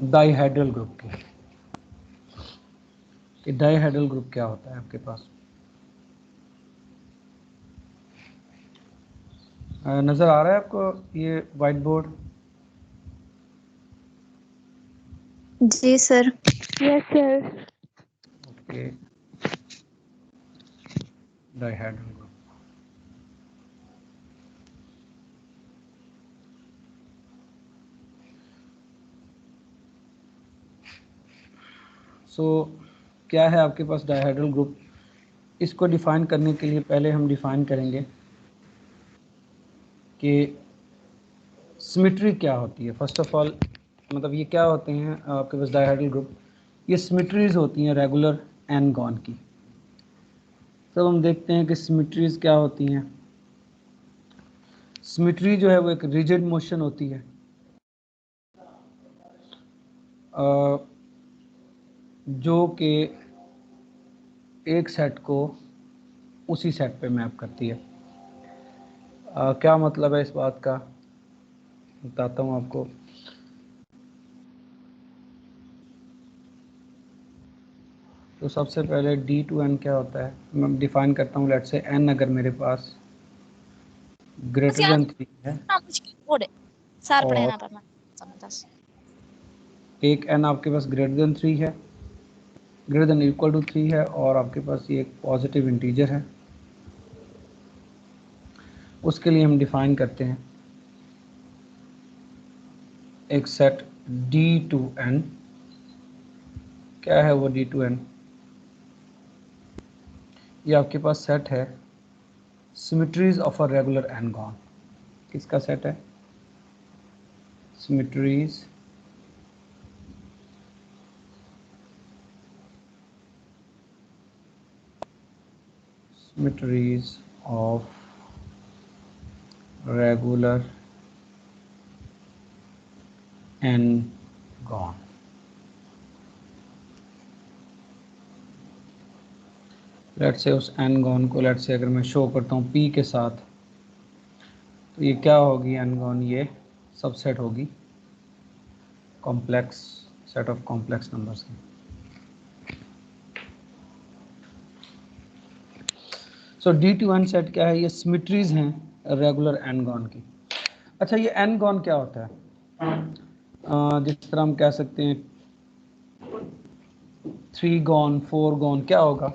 Dihedral group की, कि dihedral group क्या होता है आपके पास। नज़र आ रहा है आपको ये वाइट बोर्ड? जी sir. Yes sir. Okay, dihedral group. So क्या है आपके पास डाइहेड्रल ग्रुप? इसको डिफाइन करने के लिए पहले हम डिफाइन करेंगे कि सिमेट्री क्या होती है। फर्स्ट ऑफ ऑल मतलब ये क्या होते हैं आपके पास डाइहेड्रल ग्रुप? ये सिमेट्रीज होती हैं रेगुलर एंड गॉन की। तब हम देखते हैं कि सिमेट्रीज क्या होती हैं। सिमेट्री जो है वो एक रिजिड मोशन होती है, जो कि एक सेट को उसी सेट पे मैप करती है। क्या मतलब है इस बात का, बताता हूँ आपको। तो सबसे पहले डी टू एन क्या होता है मैं डिफाइन करता हूँ। लेट से एन अगर मेरे पास ग्रेटर देन 3 है और एक एन आपके पास ग्रेटर देन 3 है, ग्रेटर देन इक्वल टू 3 है, और आपके पास ये एक पॉजिटिव इंटीजर है, उसके लिए हम डिफाइन करते हैं एक सेट डी टू एन। क्या है वो डी टू एन? ये आपके पास सेट है symmetries of a regular N gon. किसका सेट है? Symmetries symmetries of regular N gon. Let say उस एन गॉन को लेट से अगर मैं शो करता हूँ पी के साथ, तो ये क्या होगी एन गॉन? ये सबसेट होगी complex set of complex numbers की। सो डी टू एन सेट क्या है? ये सिमेट्रीज हैं रेगुलर एन गॉन की। अच्छा, ये एन गॉन क्या होता है? जिस तरह हम कह सकते हैं 3 गॉन, 4 गॉन क्या होगा?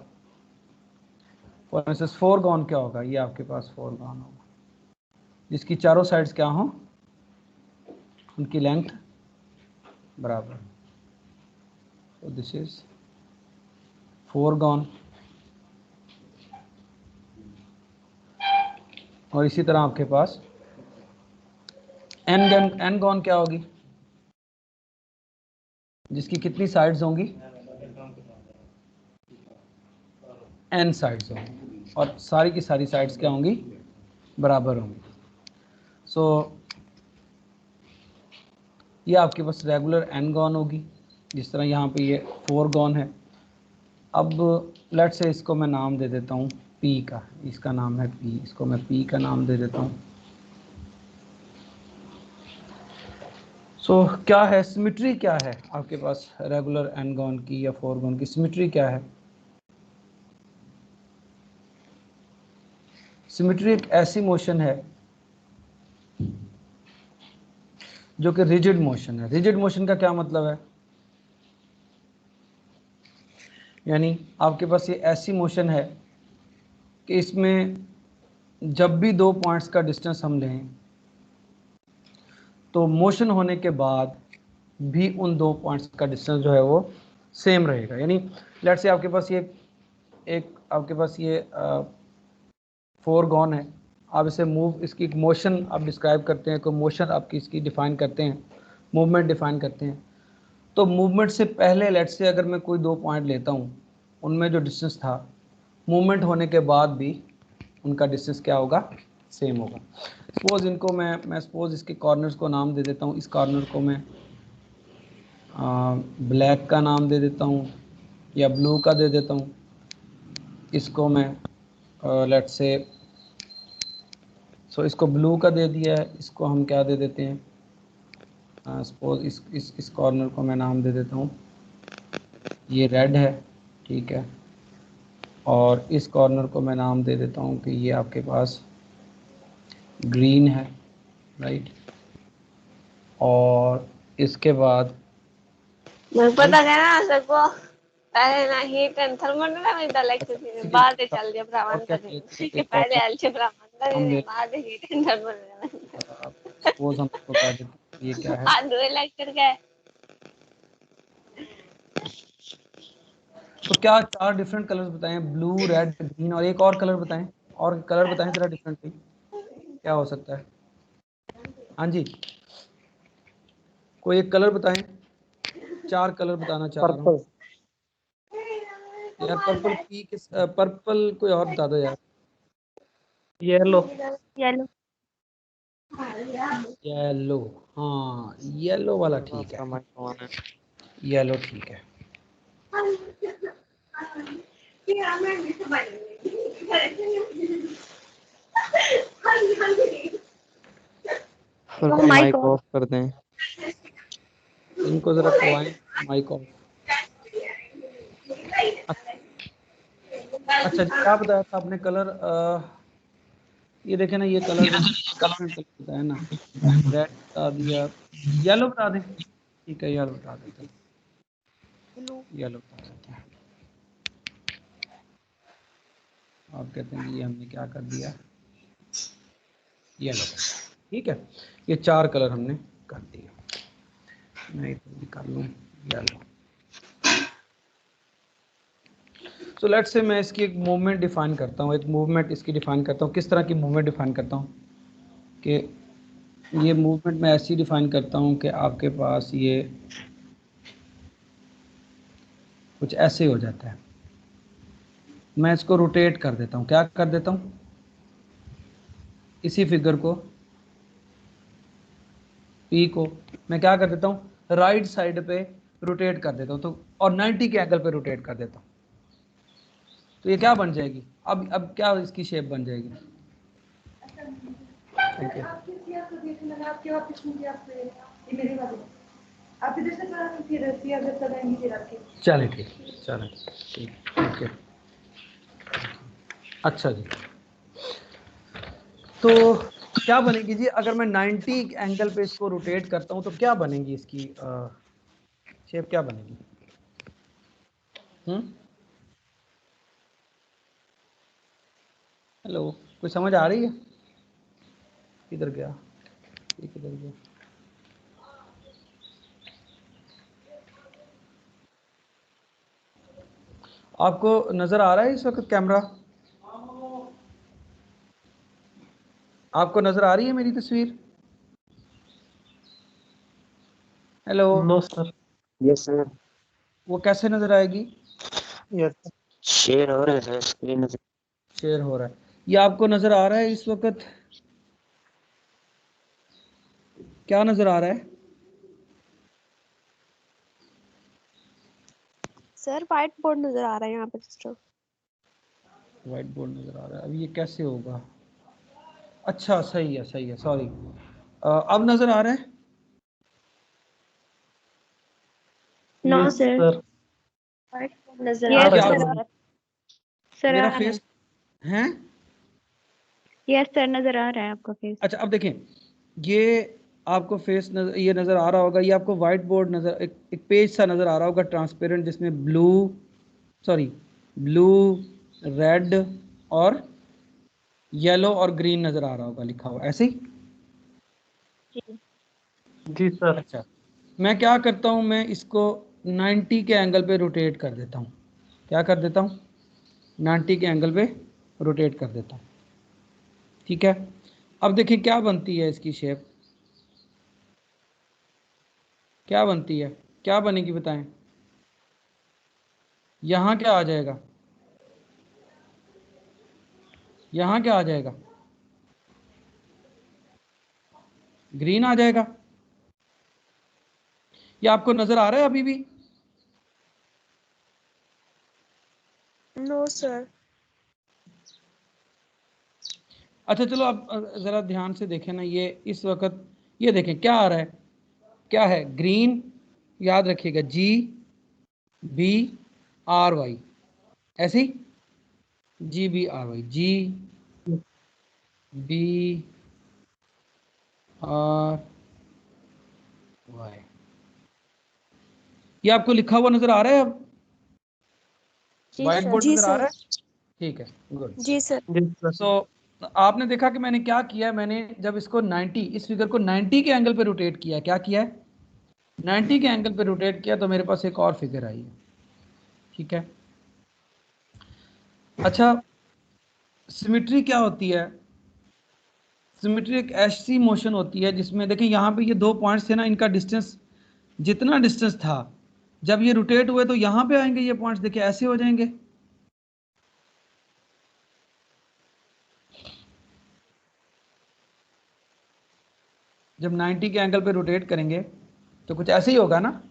फॉर इंस्टेंस 4 गॉन क्या होगा? ये आपके पास 4 गॉन होगा जिसकी चारों साइड्स क्या हों, उनकी लेंथ बराबर। तो दिस इज 4 गॉन। और इसी तरह आपके पास एन गॉन क्या होगी? जिसकी कितनी साइड्स होंगी? एन साइड्स होंगी, और सारी की सारी साइड्स क्या होंगी? बराबर होंगी। सो ये आपके पास रेगुलर एन गॉन होगी, जिस तरह यहाँ पे ये 4 गॉन है। अब लेट से इसको मैं नाम दे देता हूँ पी का, इसका नाम है पी, इसको मैं पी का नाम दे देता हूँ। सो क्या है सिमेट्री? क्या है आपके पास रेगुलर एन गॉन की या 4 गॉन की सिमेट्री क्या है? सिमेट्री एक ऐसी मोशन है जो कि रिजिड मोशन है। रिजिड मोशन का क्या मतलब है? यानी आपके पास ये ऐसी मोशन है कि इसमें जब भी 2 पॉइंट्स का डिस्टेंस हम लें तो मोशन होने के बाद भी उन 2 पॉइंट्स का डिस्टेंस जो है वो सेम रहेगा। यानी लेट से आपके पास ये एक आपके पास ये 4 गॉन है, आप इसे मूव, इसकी मोशन आप डिस्क्राइब करते हैं, कोई मोशन आपकी इसकी डिफाइन करते हैं, मूवमेंट डिफाइन करते हैं। तो मूवमेंट से पहले लेट से अगर मैं कोई 2 पॉइंट लेता हूँ, उनमें जो डिस्टेंस था, मूवमेंट होने के बाद भी उनका डिस्टेंस क्या होगा? सेम होगा। सपोज इनको मैं सपोज इसके कॉर्नर्स को नाम दे देता हूँ। इस कॉर्नर को मैं ब्लैक का नाम दे देता हूँ या ब्लू का दे देता हूँ। इसको मैं लेट से इसको ब्लू का दे दिया है, इसको हम क्या दे देते हैं? सपोज इस कॉर्नर को मैं नाम दे देता हूँ, ये रेड है, ठीक है, और इस कॉर्नर को मैं नाम दे देता हूँ कि ये आपके पास ग्रीन है, राइट। और इसके बाद पता है ना सबको पहले ना ही टेंशन मन ना मैं लेक्चर थी बाद में चल दिया ब्राह्मण का दिन पहले अलजेब्रा मंदा हम बाद ही टेंशन मन सपोज हम इसको कह देते हैं ये क्या है, आज दो लेक्चर का तो क्या चार डिफरेंट कलर्स बताएं, ब्लू, रेड, ग्रीन, और एक और कलर बताएं, और कलर बताएं जरा डिफरेंटली, क्या हो सकता है? हाँ जी, कोई एक कलर बताएं, चार कलर बताना चाह रहा हूँ यार। पर्पल की किस, पर्पल कोई और बता दो यार। येलो येलो येलो, हाँ येलो वाला ठीक है, येलो ठीक है। माइक ऑफ कर दें। इनको जरा करवाएं माइक ऑफ। अच्छा जी, क्या बताया था आपने कलर? ये देखें ना, ये कलर डिफरेंट कलर बताया ना, रेड बता दिया, येलो बता दें, ठीक है येलो बता देते हैं, येलो बता देते हैं। आप कहते हैं ये हमने क्या कर दिया, येलो, ठीक है। ये चार कलर हमने कर दिए, मैं इधर भी कर लूँ येलो। सो लेट्स से मैं इसकी एक मूवमेंट डिफाइन करता हूँ, एक मूवमेंट इसकी डिफाइन करता हूँ। किस तरह की मूवमेंट डिफाइन करता हूँ कि ये मूवमेंट मैं ऐसी डिफाइन करता हूँ कि आपके पास ये कुछ ऐसे हो जाता है। मैं इसको रोटेट कर देता हूँ, क्या कर देता हूँ, इसी फिगर को पी को मैं क्या कर देता हूँ, राइट साइड पे रोटेट कर देता हूँ, तो और 90 के एंगल पे रोटेट कर देता हूँ, तो ये क्या बन जाएगी, अब क्या इसकी शेप बन जाएगी। चले ठीक, चले ठीक, ओके। अच्छा जी, तो क्या बनेगी जी अगर मैं 90 एंगल पे इसको रोटेट करता हूँ, तो क्या बनेगी इसकी शेप, क्या बनेगी? हेलो, कोई समझ आ रही है? किधर गया ये, किधर गया? आपको नजर आ रहा है इस वक्त कैमरा? आपको नजर आ रही है मेरी तस्वीर? Hello, no sir. Yes sir. वो कैसे नजर आएगी? यस शेयर हो रहा है सर, स्क्रीन से। शेयर हो रहा है, ये आपको नजर आ रहा है इस वक्त? क्या नजर आ रहा है? सर व्हाइट बोर्ड नजर आ रहा है यहाँ पे सिस्टर। व्हाइट बोर्ड नजर आ रहा है, अब ये कैसे होगा? अच्छा सही है, सही है, सॉरी। अब नजर आ रहा है? No yes sir sir. White board नजर आ यस क्या रहा सर है सर मेरा आ रहा है। फेस है? यस सर नजर आ रहा है आपका फेस। अच्छा अब देखें, ये आपको फेस ये नज़र आ रहा होगा, ये आपको वाइट बोर्ड नज़र, एक पेज सा नज़र आ रहा होगा ट्रांसपेरेंट, जिसमें ब्लू, रेड और येलो और ग्रीन नज़र आ रहा होगा लिखा हुआ ऐसे ही। जी सर। अच्छा, मैं क्या करता हूँ, मैं इसको 90 के एंगल पे रोटेट कर देता हूँ, क्या कर देता हूँ, 90 के एंगल पे रोटेट कर देता हूँ, ठीक है। अब देखिए क्या बनती है इसकी शेप, क्या बनती है, क्या बनेगी बताएं? यहाँ क्या आ जाएगा, यहाँ क्या आ जाएगा, ग्रीन आ जाएगा। ये आपको नजर आ रहा है अभी भी? No sir. अच्छा चलो अब जरा ध्यान से देखें ना, ये इस वक्त ये देखें क्या आ रहा है, क्या है, ग्रीन, याद रखिएगा GBRY, ऐसे ही GBRY, GBRY। ये आपको लिखा हुआ नजर आ रहा है अब, व्हाइट बोर्ड नजर आ रहा है? ठीक है, गुड। जी सर। सो आपने देखा कि मैंने क्या किया, मैंने जब इसको 90, इस फिगर को 90 के एंगल पे रोटेट किया, क्या किया है, 90 के एंगल पे रोटेट किया, तो मेरे पास एक और फिगर आई है। ठीक है, अच्छा, सिमेट्री क्या होती है? सिमेट्री एक ऐसी मोशन होती है जिसमें देखिए यहाँ पे ये 2 पॉइंट्स थे ना, इनका डिस्टेंस, जितना डिस्टेंस था, जब ये रोटेट हुए तो यहाँ पे आएंगे ये पॉइंट्स, देखिए ऐसे हो जाएंगे। जब 90 के एंगल पे रोटेट करेंगे तो कुछ ऐसे ही होगा ना?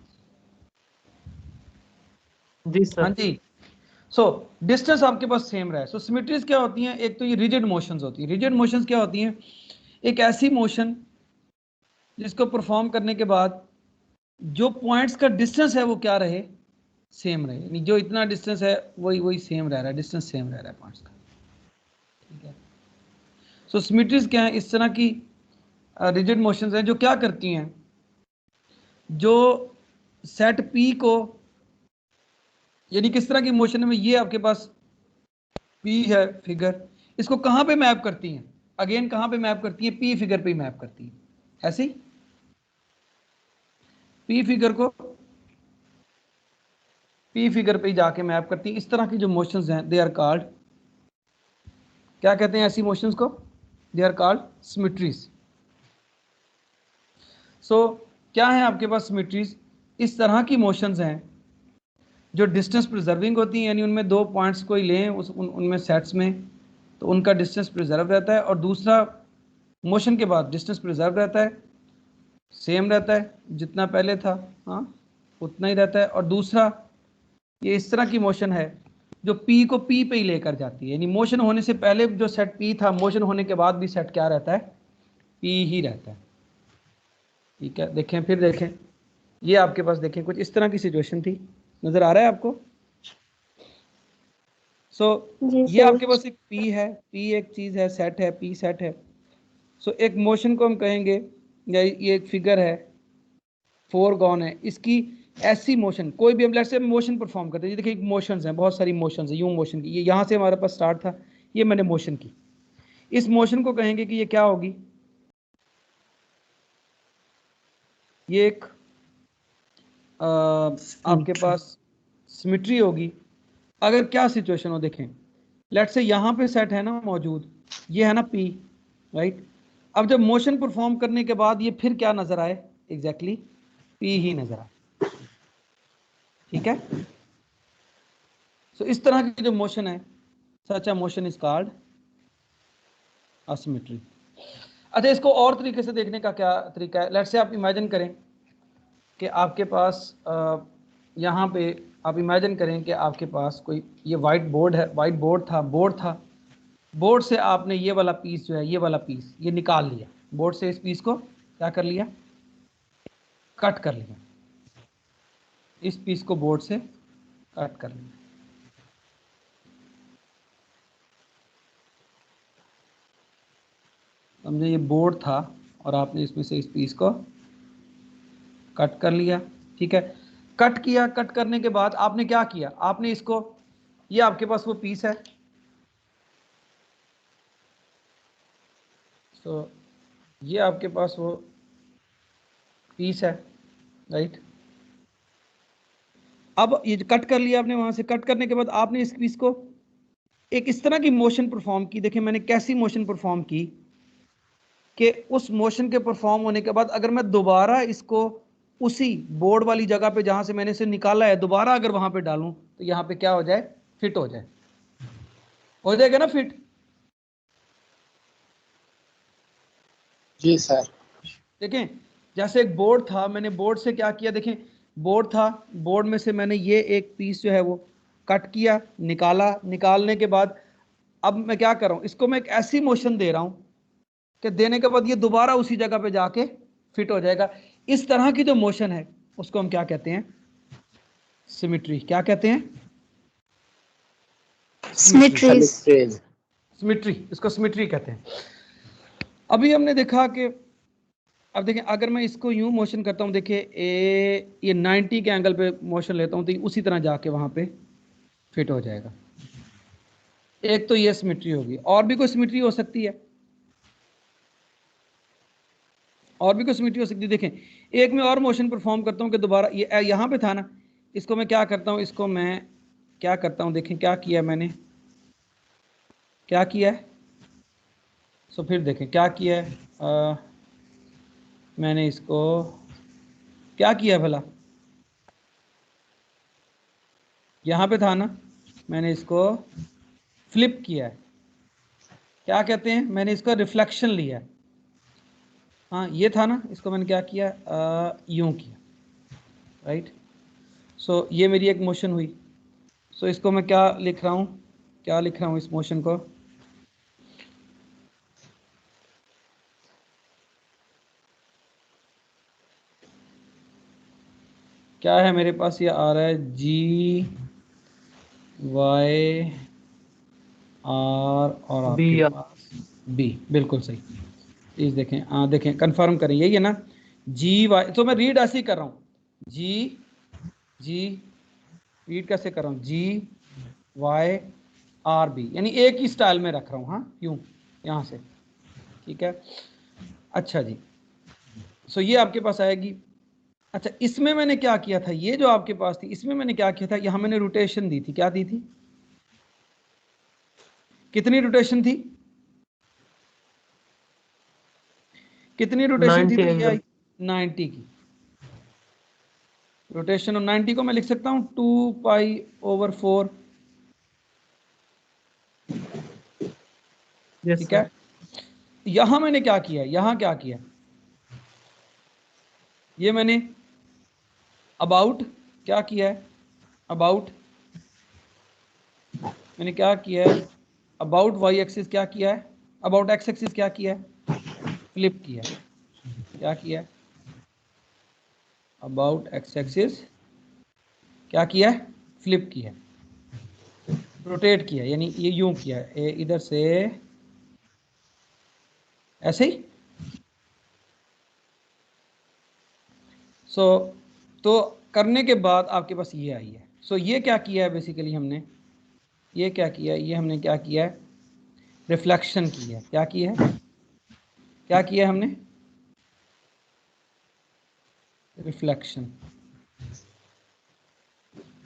जी सर। हाँ जी। सो डिस्टेंस आपके पास सेम रहा है। सो सिमेट्रीज क्या होती हैं? एक तो ये रिजिड मोशंस होती हैं। रिजिड मोशंस क्या होती हैं? एक ऐसी मोशन जिसको परफॉर्म करने के बाद जो पॉइंट्स का डिस्टेंस है वो क्या रहे, सेम रहे, यानी जो इतना डिस्टेंस है वही सेम रह रहा है, डिस्टेंस सेम रह रहा है पॉइंट्स का। ठीक है, सो सिमेट्रीज क्या है? इस तरह की रिजिड मोशंस हैं जो क्या करती हैं, जो सेट पी को, यानी किस तरह की मोशन में, ये आपके पास पी है फिगर, इसको कहां पे मैप करती हैं? अगेन कहां पे मैप करती है? पी फिगर पे मैप करती है। ऐसे ही पी फिगर को पी फिगर पे जाके मैप करती है। इस तरह की जो मोशंस हैं दे आर कॉल्ड, क्या कहते हैं ऐसी मोशंस को? They are called symmetries. So क्या है आपके पास सिमेट्रीज? इस तरह की मोशंस हैं जो डिस्टेंस प्रिजर्विंग होती हैं, यानी उनमें 2 पॉइंट्स कोई लें उनमें सेट्स में, तो उनका डिस्टेंस प्रिजर्व रहता है, और दूसरा मोशन के बाद डिस्टेंस प्रिजर्व रहता है, सेम रहता है, जितना पहले था हाँ उतना ही रहता है। और दूसरा ये इस तरह की मोशन है जो पी को पी पे ही लेकर जाती है, यानी मोशन होने से पहले जो सेट पी था, मोशन होने के बाद भी सेट क्या रहता है? पी ही रहता है। ठीक है, देखें, फिर देखें, ये आपके पास देखें कुछ इस तरह की सिचुएशन थी, नजर आ रहा है आपको? सो ये आपके पास एक पी है, पी एक चीज है, सेट है, पी सेट है। सो एक मोशन को हम कहेंगे, या ये एक फिगर है, फोरगॉन है, इसकी ऐसी मोशन, कोई भी हम लेट्स से मोशन परफॉर्म करते हैं, देखिए मोशंस हैं, बहुत सारी मोशंस है, यूं मोशन की, ये यहाँ से हमारे पास स्टार्ट था, ये मैंने मोशन की, इस मोशन को कहेंगे कि ये क्या होगी? ये एक आपके पास सिमेट्री होगी। अगर क्या सिचुएशन हो, देखें, लेट्स से यहाँ पे सेट है ना मौजूद, ये है ना पी, राइट? अब जब मोशन परफॉर्म करने के बाद ये फिर क्या नजर आए? एग्जैक्टली पी ही नजर आए। ठीक है, सो इस तरह की जो मोशन है, such a motion is called a symmetry. अच्छा, इसको और तरीके से देखने का क्या तरीका है? लेट्स से आप इमेजिन करें कि आपके पास यहाँ पे आप इमेजिन करें कि आपके पास कोई ये वाइट बोर्ड है, वाइट बोर्ड था, बोर्ड से आपने ये वाला पीस जो है, ये वाला पीस ये निकाल लिया, बोर्ड से इस पीस को क्या कर लिया? कट कर लिया, इस पीस को बोर्ड से कट कर लिया। समझे, ये बोर्ड था और आपने इसमें से इस पीस को कट कर लिया। ठीक है, कट किया, कट करने के बाद आपने क्या किया? आपने इसको, ये आपके पास वो पीस है, तो ये आपके पास वो पीस है, राइट? अब ये कट कर लिया आपने, वहां से कट करने के बाद आपने इस पीस को एक इस तरह की मोशन परफॉर्म की। देखिए मैंने कैसी मोशन परफॉर्म की कि उस मोशन के परफॉर्म होने के बाद अगर मैं दोबारा इसको उसी बोर्ड वाली जगह पे जहां से मैंने इसे निकाला है, दोबारा अगर वहां पे डालूं तो यहाँ पे क्या हो जाए? फिट हो जाए, हो जाएगा ना फिट? जी सर। देखें, जैसे एक बोर्ड था, मैंने बोर्ड से क्या किया? देखें, बोर्ड था, बोर्ड में से मैंने ये एक पीस जो है वो कट किया, निकाला, निकालने के बाद अब मैं क्या कर रहा हूं? इसको मैं एक ऐसी मोशन दे रहा हूं कि देने के बाद ये दोबारा उसी जगह पे जाके फिट हो जाएगा। इस तरह की जो मोशन है उसको हम क्या कहते हैं? सिमिट्री। क्या कहते हैं? सिमेट्रीज। Symmetries. सिमिट्री, इसको सिमिट्री कहते हैं। अभी हमने देखा कि अब देखें, अगर मैं इसको यूं मोशन करता हूं, देखिए ये 90 के एंगल पे मोशन लेता हूं तो ये उसी तरह जाके वहां पे फिट हो जाएगा। एक तो ये सिमिट्री होगी, और भी कोई सिमिट्री हो सकती है, और भी कोई सिमिट्री हो सकती है। देखें, एक मैं और मोशन परफॉर्म करता हूं कि दोबारा ये यहां पे था ना, इसको मैं क्या करता हूं, इसको मैं क्या करता हूं, देखें क्या किया मैंने, क्या किया है। सो फिर देखें क्या किया है, मैंने इसको क्या किया भला, यहाँ पे था ना, मैंने इसको फ्लिप किया है। क्या कहते हैं, मैंने इसका रिफ्लेक्शन लिया है। हाँ ये था ना, इसको मैंने क्या किया, यूं किया, राइट। सो ये मेरी एक मोशन हुई। सो इसको मैं क्या लिख रहा हूँ, क्या लिख रहा हूँ इस मोशन को, क्या है मेरे पास, ये आ रहा है GY R और आपके B पास B, बिल्कुल सही। प्लीज देखें, देखें कंफर्म करें, यही है ना GY। तो मैं रीड ऐसे ही कर रहा हूँ, जी रीड कैसे कर रहा हूँ, GY RB, यानी एक ही स्टाइल में रख रहा हूँ, हाँ यूं यहाँ से, ठीक है। अच्छा जी, सो ये आपके पास आएगी। अच्छा, इसमें मैंने क्या किया था, ये जो आपके पास थी इसमें मैंने क्या किया था, यहाँ मैंने रोटेशन दी थी, क्या दी थी, कितनी रोटेशन थी, कितनी रोटेशन थी, 90 तो ये आई एंगल 90 की रोटेशन। और 90 को मैं लिख सकता हूँ 2π/4, यस ठीक सर। है। यहां मैंने क्या किया, यहां क्या किया, ये मैंने अबाउट क्या किया है, अबाउट मैंने क्या किया है, अबाउट वाई एक्सिस क्या किया है, अबाउट एक्स एक्सिस क्या किया है, फ्लिप किया है। क्या किया है, अबाउट एक्स एक्सिस क्या किया है, फ्लिप किया है, रोटेट किया, यानी ये यूं किया है, इधर से ऐसे ही। सो तो करने के बाद आपके पास ये आई है। सो ये क्या किया है बेसिकली हमने, ये क्या किया है, ये हमने क्या किया है, रिफ्लेक्शन की है। क्या किया है, क्या किया है हमने, रिफ्लेक्शन।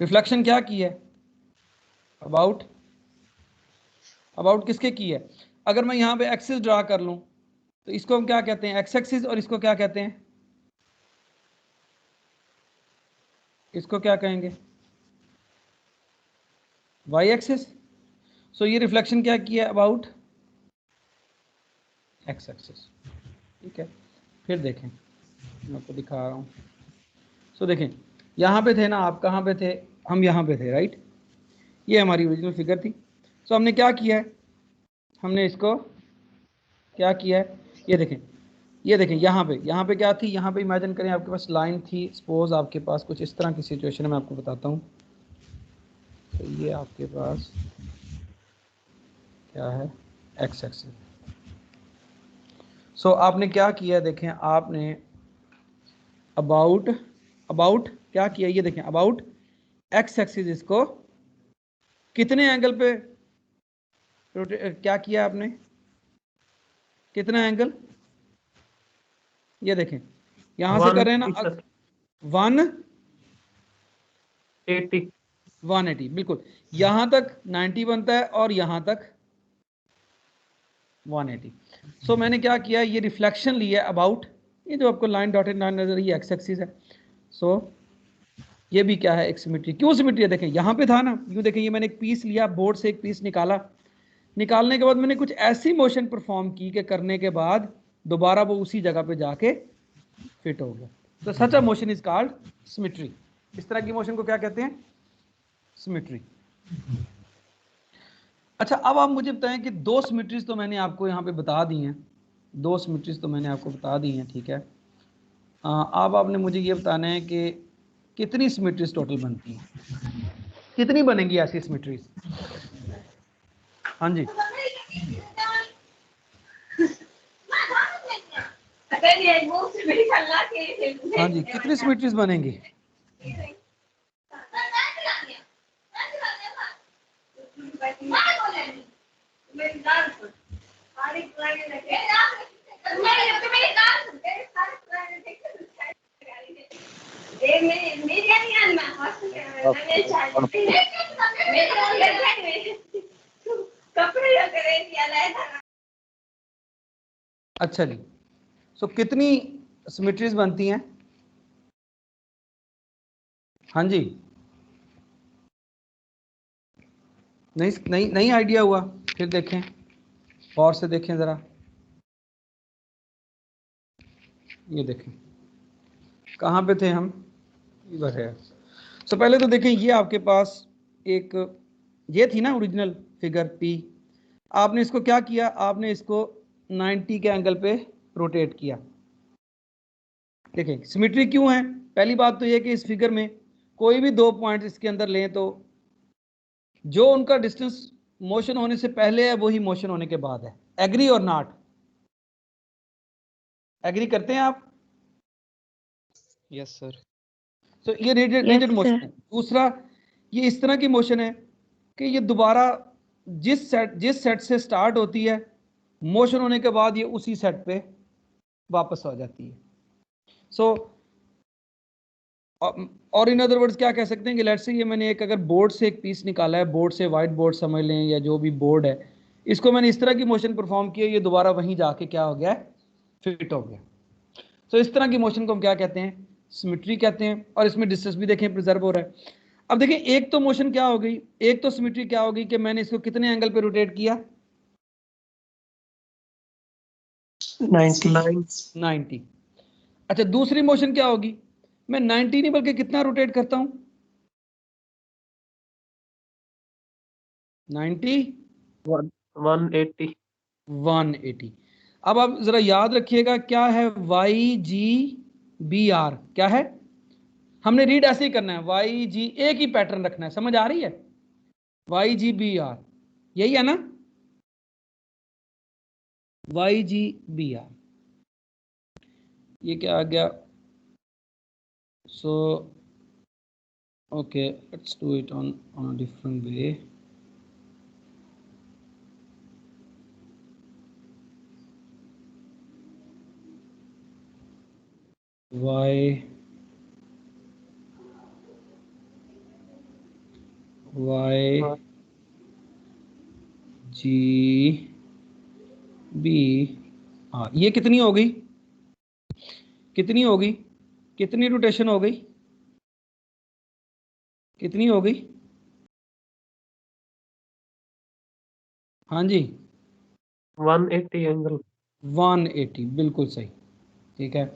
रिफ्लेक्शन क्या की है, अबाउट, अबाउट किसके की है। अगर मैं यहाँ पे एक्सिस ड्रा कर लूँ तो इसको हम क्या कहते हैं, एक्स एक्सिस, और इसको क्या कहते हैं, इसको क्या कहेंगे, वाई एक्सिस। सो ये रिफ्लेक्शन क्या किया है, अबाउट एक्स एक्सिस, ठीक है। फिर देखें, मैं आपको दिखा रहा हूँ। सो देखें, यहाँ पे थे ना आप, कहाँ पे थे, हम यहाँ पे थे, राइट। ये हमारी ओरिजिनल फिगर थी। सो हमने क्या किया है, हमने इसको क्या किया है, ये देखें, ये देखें, यहाँ पे क्या थी, यहाँ पे इमेजिन करें आपके पास लाइन थी। सपोज आपके पास कुछ इस तरह की सिचुएशन है, मैं आपको बताता हूँ। तो ये आपके पास क्या है, एक्स एक्सिस। सो आपने क्या किया, देखें आपने अबाउट, अबाउट क्या किया, ये देखें अबाउट एक्स एक्सिस, इसको कितने एंगल पे क्या किया आपने, कितना एंगल, ये देखें यहां से कर रहे हैं ना, 180 180, बिल्कुल। यहां तक 90 बनता है और यहां तक 180। सो मैंने क्या किया, ये रिफ्लेक्शन लिया अबाउट, ये जो आपको लाइन डॉटेड लाइन नजर, ये एक्स एक्सिस है। सो ये भी क्या है, एक सिमेट्री। क्यों सिमेट्री है, देखें यहाँ पे था ना, यूँ देखें, ये मैंने एक पीस लिया, बोर्ड से एक पीस निकाला, निकालने के बाद मैंने कुछ ऐसी मोशन परफॉर्म की कि करने के बाद दोबारा वो उसी जगह पे जाके फिट हो गया। तो such a motion is called symmetry. इस तरह की मोशन को क्या कहते हैं, सिमेट्री। अच्छा, अब आप मुझे बताएं कि दो सिमेट्रीज तो मैंने आपको यहाँ पे बता दी हैं, दो सिमेट्रीज तो मैंने आपको बता दी हैं, ठीक है। अब आपने मुझे ये बताना है कि कितनी सिमेट्रीज टोटल बनती हैं, कितनी बनेंगी ऐसी सिमेट्रीज। हाँ जी, हाँ जी, कितनी सिमेट्रीज बनेंगी? अच्छा जी, सो कितनी सिमेट्रीज बनती हैं? हाँ जी, नहीं नहीं नहीं आइडिया हुआ? फिर देखें, और से देखें जरा, ये देखें कहाँ पे थे हम, इधर है। सो पहले तो देखें, ये आपके पास एक ये थी ना ओरिजिनल फिगर पी, आपने इसको क्या किया, आपने इसको 90 के एंगल पे रोटेट किया। देखें सिमेट्री क्यों है, पहली बात तो ये कि इस फिगर में कोई भी दो पॉइंट इसके अंदर लें तो जो उनका डिस्टेंस मोशन होने से पहले है वही मोशन होने के बाद है। एग्री और नॉट? एग्री करते हैं आप? Yes sir. तो ये rigid Yes, rigid motion sir. है। दूसरा, ये इस तरह की मोशन है कि ये दोबारा जिस सेट से स्टार्ट होती है, मोशन होने के बाद ये उसी सेट पे वापस आ जाती है। सो और इन अदर वर्ड्स क्या कह सकते हैं कि लेट्स से ये मैंने एक अगर बोर्ड से एक पीस निकाला है, बोर्ड से व्हाइट बोर्ड समझ लें या जो भी बोर्ड है, इसको मैंने इस तरह की मोशन परफॉर्म की है, ये दोबारा वहीं जाके क्या हो गया, फिट हो गया। तो इस तरह की मोशन को हम क्या कहते हैं, सिमेट्री कहते हैं। और इसमें डिस्टेंस भी देखें प्रिजर्व हो रहा है। अब देखिए एक तो मोशन क्या हो गई, एक तो सिमेट्री क्या होगी कि मैंने इसको कितने एंगल पे रोटेट किया, 90। अच्छा दूसरी मोशन क्या होगी, मैं 90 नहीं बल्कि कितना रोटेट करता हूं, 90 180। 180। अब आप जरा याद रखिएगा क्या है वाई जी बी आर, क्या है, हमने रीड ऐसे ही करना है, वाई जी एक ही पैटर्न रखना है, समझ आ रही है, वाई जी बी आर यही है ना, वाई जी बी आर, ये क्या आ गया। So okay let's do it on a different way. Y G B R, ये कितनी हो गई, कितनी हो गई, कितनी रोटेशन हो गई, कितनी हो गई, हाँ जी 180 एंगल। 180, बिल्कुल सही, ठीक है।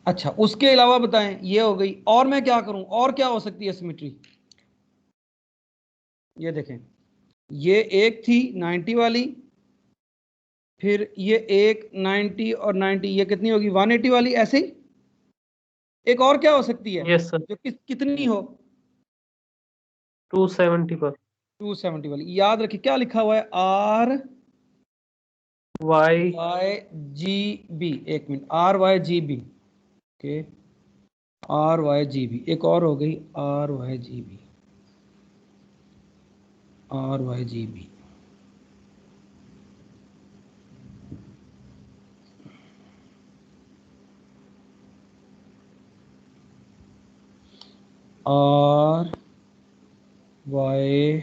अच्छा उसके अलावा बताएं, ये हो गई, और मैं क्या करूं, और क्या हो सकती है सिमेट्री, ये देखें, ये एक थी 90 वाली, फिर ये एक 90 और 90, ये कितनी होगी 180 वाली, ऐसे ही एक और क्या हो सकती है यस सर। जो कितनी हो, 270 पर 270 वाली। याद रखिए क्या लिखा हुआ है, R Y Y G B, एक minute, R Y G B, okay, R Y G B, एक और हो गई R Y G B, R Y G B, R Y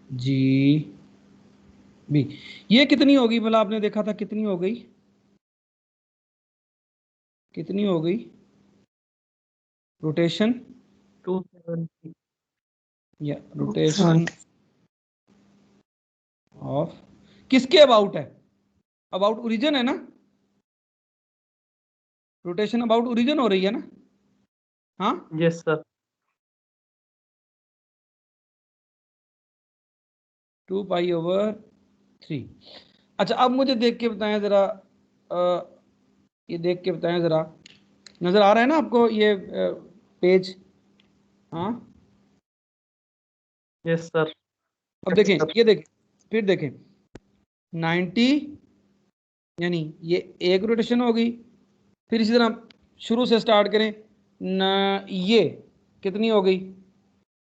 G B, ये कितनी होगी भला, आपने देखा था कितनी हो गई, कितनी हो गई रोटेशन, 270। या रोटेशन ऑफ किसके अबाउट है, अबाउट ओरिजिन है ना, रोटेशन अबाउट ओरिजिन हो रही है ना, हाँ यस सर। 2 पाई/3। अच्छा अब मुझे देख के बताएं जरा, ये देख के बताएं ज़रा, नज़र आ रहा है ना आपको ये पेज? हाँ, यस सर। अब देखें, ये देखें, फिर देखें 90, यानी ये एक रोटेशन हो गई। फिर इसी तरह शुरू से स्टार्ट करें न, ये कितनी हो गई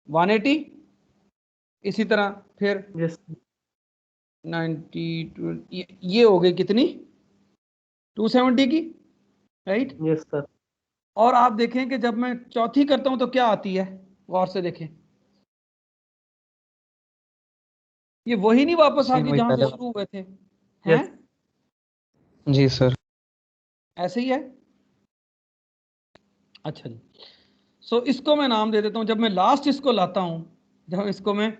180। इसी तरह फिर यस 90 ये हो गई कितनी 270 की, राइट। Yes sir. और आप देखें कि जब मैं चौथी करता हूं तो क्या आती है, गौर से देखें। ये वही नहीं वापस आ गई जहां से शुरू हुए थे, हैं? जी सर। ऐसे ही है। अच्छा जी, सो इसको मैं नाम दे देता हूं। जब मैं लास्ट इसको लाता हूं, जब इसको मैं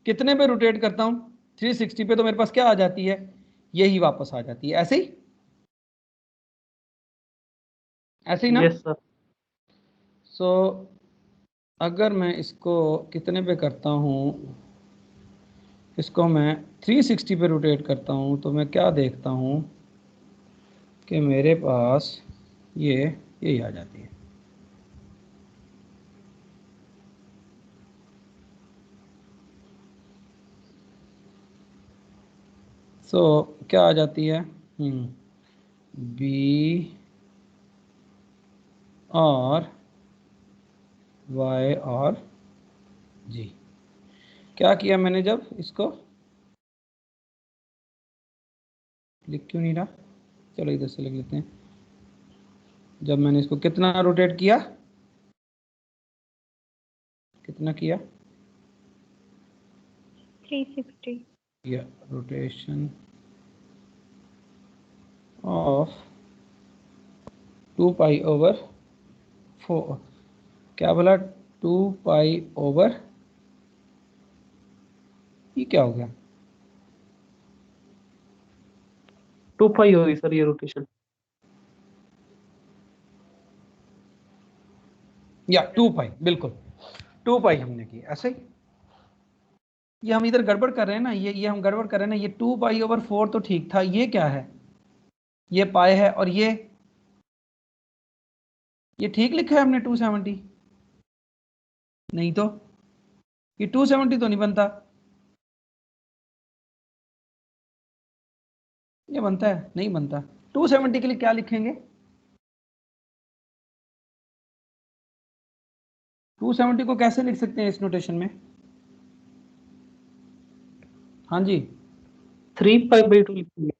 कितने पे रोटेट करता हूं 360 पे, तो मेरे पास क्या आ जाती है, यही वापस आ जाती है। ऐसे ही, ऐसे ही ना? Yes sir. सो अगर मैं इसको कितने पे करता हूं, इसको मैं 360 पे रोटेट करता हूं, तो मैं क्या देखता हूं कि मेरे पास ये यही आ जाती है। सो क्या आ जाती है, बी और वाई और जी। क्या किया मैंने, जब इसको लिख क्यों नहीं रहा, चलो इधर से लिख लेते हैं। जब मैंने इसको कितना रोटेट किया, कितना किया, 360। या रोटेशन ऑफ 2 पाई ओवर 4, क्या बोला 2 पाई ओवर, ये क्या हो गया, 2 पाई होगी सर ये रोटेशन। या 2 पाई, बिल्कुल 2 पाई हमने की ऐसे ही। ये हम इधर गड़बड़ कर रहे हैं ना, ये हम गड़बड़ कर रहे हैं ना। ये 2 पाई ओवर 4 तो ठीक था, ये क्या है, ये पाई है, और ये ठीक लिखा है हमने 270, नहीं तो ये 270 तो नहीं बनता, ये बनता है, नहीं बनता। 270 के लिए क्या लिखेंगे, 270 को कैसे लिख सकते हैं इस नोटेशन में? हाँ जी, 3 पाई/2 लिखेंगे।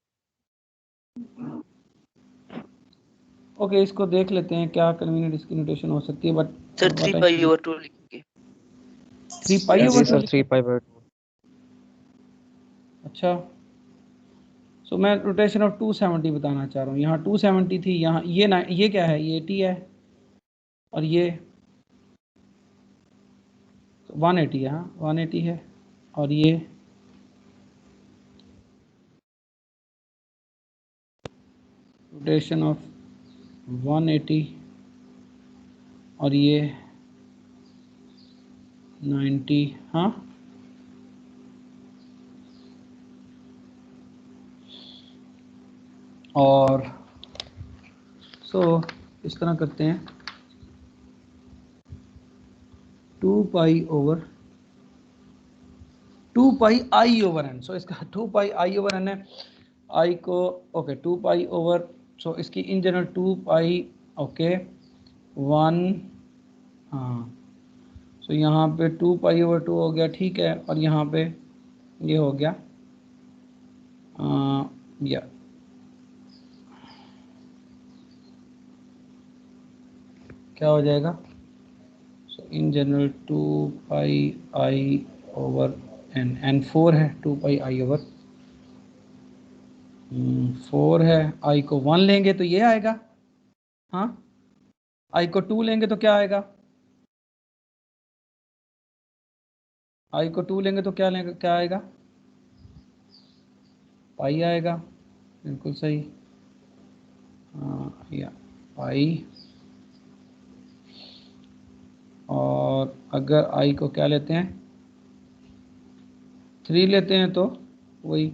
ओके, इसको देख लेते हैं क्या कन्वीनियंट इसकी नोटेशन हो सकती है, बट सर 3 पाई/2 लिखेंगे। 3 पाई जी ओवर सर 2। 3 पाई/2। अच्छा, सो मैं रोटेशन ऑफ 270 बताना चाह रहा हूँ। यहाँ 270 थी, यहाँ ये क्या है, ये 80 है, और ये 180 है, हाँ 180 है, और ये रोटेशन ऑफ 180, और ये 90, हाँ। और इस तरह करते हैं 2 pi over 2 pi i over n. So इसका 2 पाई आई ओवर एन है, आई को ओके 2 पाई ओवर, सो इसकी इन जनरल 2 पाई, ओके 1, हाँ। सो यहाँ पे 2 पाई ओवर 2 हो गया, ठीक है, और यहाँ पे ये हो गया या क्या हो जाएगा, so in general 2 pi i over n 4 है, 2 पाई आई ओवर 4 है। आई को 1 लेंगे तो ये आएगा, हाँ। आई को 2 लेंगे तो क्या आएगा, आई को 2 लेंगे तो क्या लेंगे, क्या आएगा, पाई आएगा, बिल्कुल सही। या पाई, और अगर आई को क्या लेते हैं 3 लेते हैं, तो वही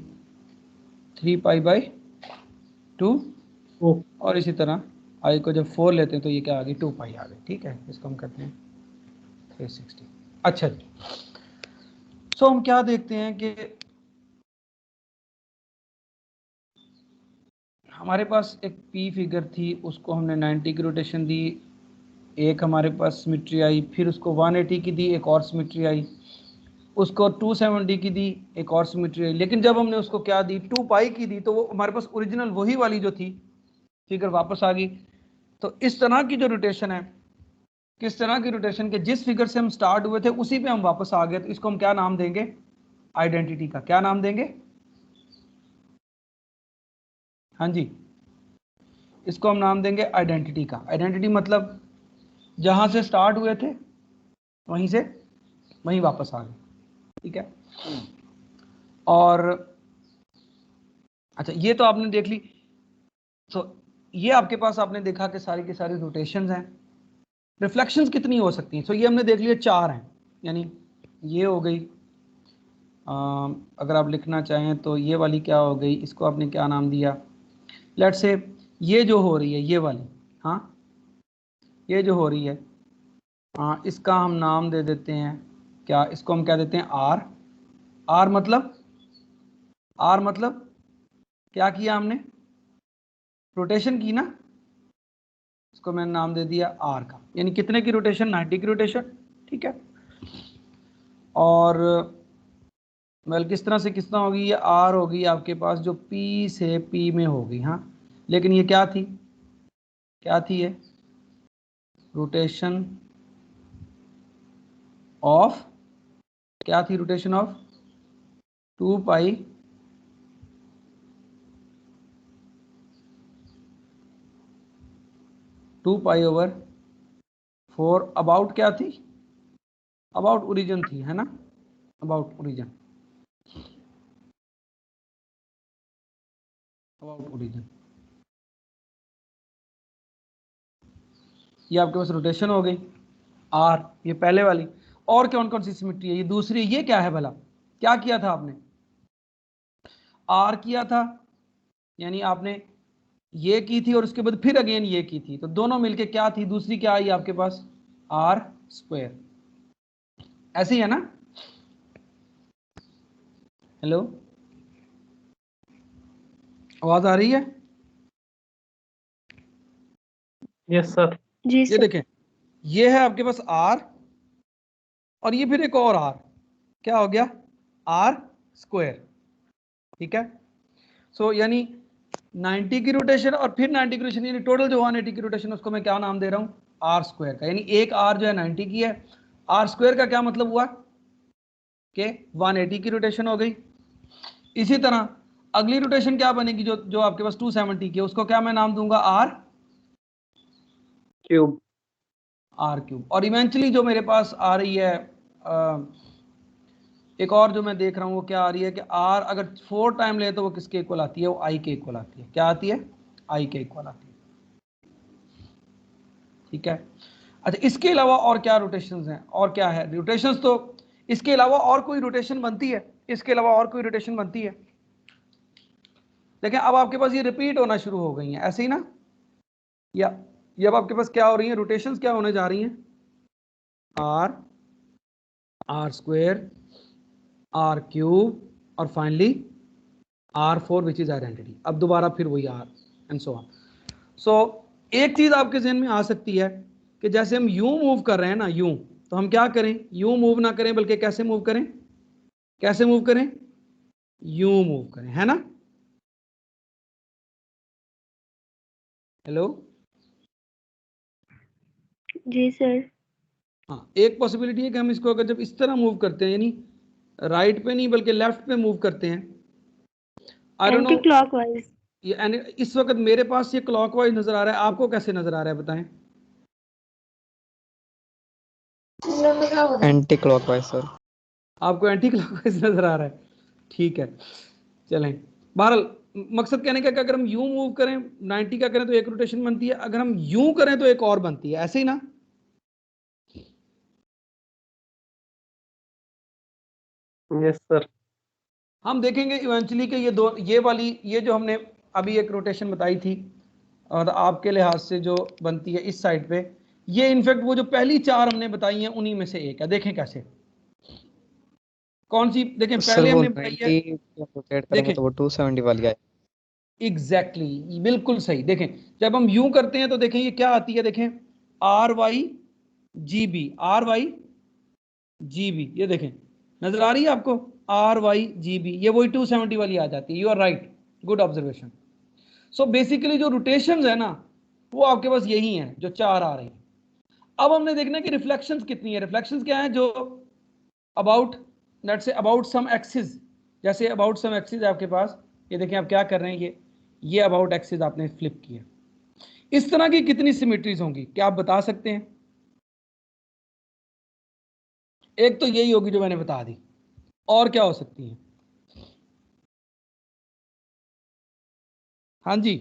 3 पाई/2, और इसी तरह आई को जब 4 लेते हैं तो ये क्या आ गई 2 पाई आ गई। ठीक है, इसको हम कहते हैं 360। अच्छा जी, सो हम क्या देखते हैं कि हमारे पास एक पी फिगर थी, उसको हमने 90 की रोटेशन दी, एक हमारे पास सिमेट्री आई, फिर उसको 180 की दी, एक और सिमेट्री आई, उसको 270 की दी, एक और सिमेट्री आई। लेकिन जब हमने उसको क्या दी 2 पाई की दी तो वो हमारे पास ओरिजिनल वही वाली जो थी फिगर वापस आ गई। तो इस तरह की जो रोटेशन है, किस तरह की रोटेशन के जिस फिगर से हम स्टार्ट हुए थे उसी पे हम वापस आ गए, तो इसको हम क्या नाम देंगे, आइडेंटिटी का क्या नाम देंगे, हाँ जी, इसको हम नाम देंगे आइडेंटिटी का। आइडेंटिटी मतलब जहां से स्टार्ट हुए थे वहीं से वहीं वापस आ गए। ठीक है, और अच्छा ये तो आपने देख ली। तो ये आपके पास आपने देखा कि सारी की सारी रोटेशंस हैं। रिफ्लेक्शंस कितनी हो सकती हैं, तो ये हमने देख लिया 4 हैं, यानी ये हो गई, अगर आप लिखना चाहें तो ये वाली क्या हो गई, इसको आपने क्या नाम दिया, लेट्स से ये जो हो रही है ये वाली, हाँ ये जो हो रही है, हाँ इसका हम नाम दे देते हैं क्या, इसको हम क्या देते हैं आर। आर मतलब, आर मतलब क्या किया हमने, रोटेशन की ना, इसको मैंने नाम दे दिया आर का, यानी कितने की रोटेशन, 90 की रोटेशन। ठीक है, और वेल किस तरह से कितना होगी, ये आर होगी आपके पास जो पी से पी में होगी, हाँ लेकिन ये क्या थी, क्या थी ये, रोटेशन ऑफ, क्या थी rotation of 2 pi over 4 about क्या थी, अबाउट ओरिजिन थी, है ना, अबाउट ओरिजिन, अबाउट ओरिजिन। ये आपके पास रोटेशन हो गई आर, ये पहले वाली। और कौन कौन सी सिमेट्री है, ये दूसरी, ये क्या है भला, क्या किया था आपने, आर किया था, यानी आपने ये की थी और उसके बाद फिर अगेन ये की थी, तो दोनों मिलके क्या थी, दूसरी क्या आई आपके पास आर स्क्वायर, ऐसे ही है ना। हेलो, आवाज आ रही है, यस सर। जी ये सर। देखें, ये है आपके पास आर और ये फिर एक और आर, क्या हो गया आर स्क्वायर। ठीक है, सो यानी 90 की रोटेशन और फिर 90 की रोटेशन, यानी टोटल जो 180 की रोटेशन उसको मैं क्या नाम दे रहा हूं, आर स्क्वायर का। यानी एक आर जो है 90 की है, आर स्क्वायर का क्या मतलब हुआ कि 180 की रोटेशन हो गई। इसी तरह अगली रोटेशन क्या बनेगी, जो जो आपके पास 270 की है, उसको क्या मैं नाम दूंगा आर क्यूब। R cube. और इवेंचुअली जो मेरे पास आ रही है एक और जो मैं देख रहा हूँ वो क्या आ रही है कि आर अगर 4 टाइम ले तो वो किसके इक्वल आती है, वो आई के इक्वल आती है, क्या आती है, आई के इक्वल आती है। ठीक है, अच्छा इसके अलावा और क्या रोटेशंस हैं, और क्या है रोटेशंस, तो इसके अलावा और कोई रोटेशन बनती है, इसके अलावा और कोई रोटेशन बनती है, लेकिन अब आपके पास ये रिपीट होना शुरू हो गई हैं ऐसे ही ना, या ये अब आपके पास क्या हो रही है, रोटेशंस क्या होने जा रही हैं, R, R square, R cube और finally R4 which is identity. अब दोबारा फिर वही R and so on. So एक चीज आपके जहन में आ सकती है कि जैसे हम यूं मूव कर रहे हैं ना, यूं, तो हम क्या करें, यूं मूव ना करें बल्कि कैसे मूव करें, कैसे मूव करें, यूं मूव करें, है ना। हेलो, जी सर। हाँ एक पॉसिबिलिटी है कि हम इसको अगर जब इस तरह मूव करते हैं, यानी राइट पे नहीं बल्कि लेफ्ट पे मूव करते हैं, I don't anti know, clockwise. ये इस वक्त मेरे पास ये क्लॉकवाइज नजर आ रहा है, आपको कैसे नजर आ रहा है बताएं, एंटी क्लॉकवाइज सर। आपको एंटी क्लॉकवाइज नजर आ रहा है, ठीक है चलें। बहरहाल मकसद कहने का कि अगर हम यूं मूव करें 90 का करें तो एक रोटेशन बनती है, अगर हम यूं करें तो एक और बनती है, ऐसे ही ना। Yes sir. हम देखेंगे इवेंचुअली कि ये दो, ये वाली, ये जो हमने अभी एक रोटेशन बताई थी, और आपके लिहाज से जो बनती है इस साइड पे, ये इनफैक्ट वो जो पहली 4 हमने बताई हैं उन्हीं में से एक है। देखें कैसे, कौन सी, देखें सर पहले वो हमने बताई है, 90 रोटेट करेंगे देखें तो वो 270 वाली आए। एग्जैक्टली बिल्कुल सही। देखें जब हम यूं करते हैं तो देखें ये क्या आती है, देखें RYGB, RYGB, ये देखें नजर आ रही है आपको, RYGB, ये वही 270 वाली आ जाती है। You are right, good observation. So basically जो रोटेशन है ना वो आपके पास यही है जो 4 आ रही है। अब हमने देखना है कि रिफ्लेक्शंस कितनी है। रिफ्लेक्शंस क्या है, जो about let's say about some axis, जैसे अबाउट सम एक्सिस है आपके पास, ये देखें आप क्या कर रहे हैं, ये अबाउट एक्सिस आपने फ्लिप किया। इस तरह की कितनी सिमेट्रीज होंगी, क्या आप बता सकते हैं? एक तो यही होगी जो मैंने बता दी, और क्या हो सकती है? हाँ जी,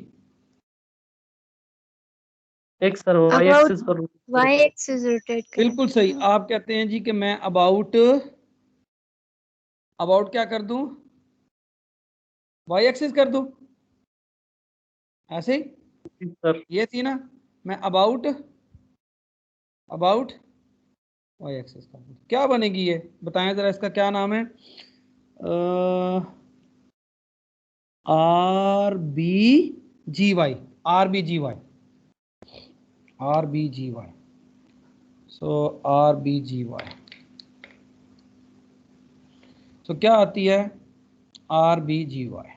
एक सर वाई About एक्सिस पर y axis rotate करें। बिल्कुल सही। आप कहते हैं जी कि मैं अबाउट क्या कर दूं, वाई एक्सिस कर दूं, ऐसे ही सर। ये थी ना, मैं अबाउट वाई एक्सिस कर दूं, क्या बनेगी ये बताएं जरा, इसका क्या नाम है? RBGY, RBGY, RBGY, सो RBGY, तो क्या आती है RBGY?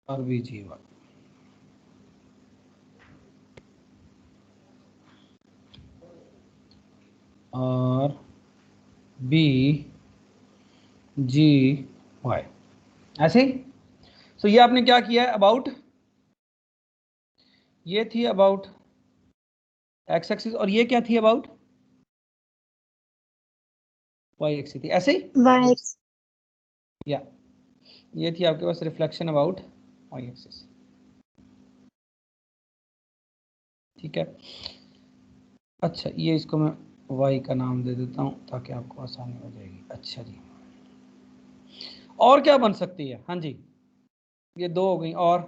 RBGY RBGY, ऐसे ही। सो ये आपने क्या किया है, अबाउट, ये थी अबाउट एक्स एक्सिस, और ये क्या थी अबाउट वाई एक्सिस थी, ऐसे ही y या ये थी आपके पास रिफ्लेक्शन अबाउट वाई एक्सिस। ठीक है, अच्छा ये इसको मैं वाई का नाम दे देता हूं ताकि आपको आसानी हो जाएगी। अच्छा जी, और क्या बन सकती है? हाँ जी, ये 2 हो गई, और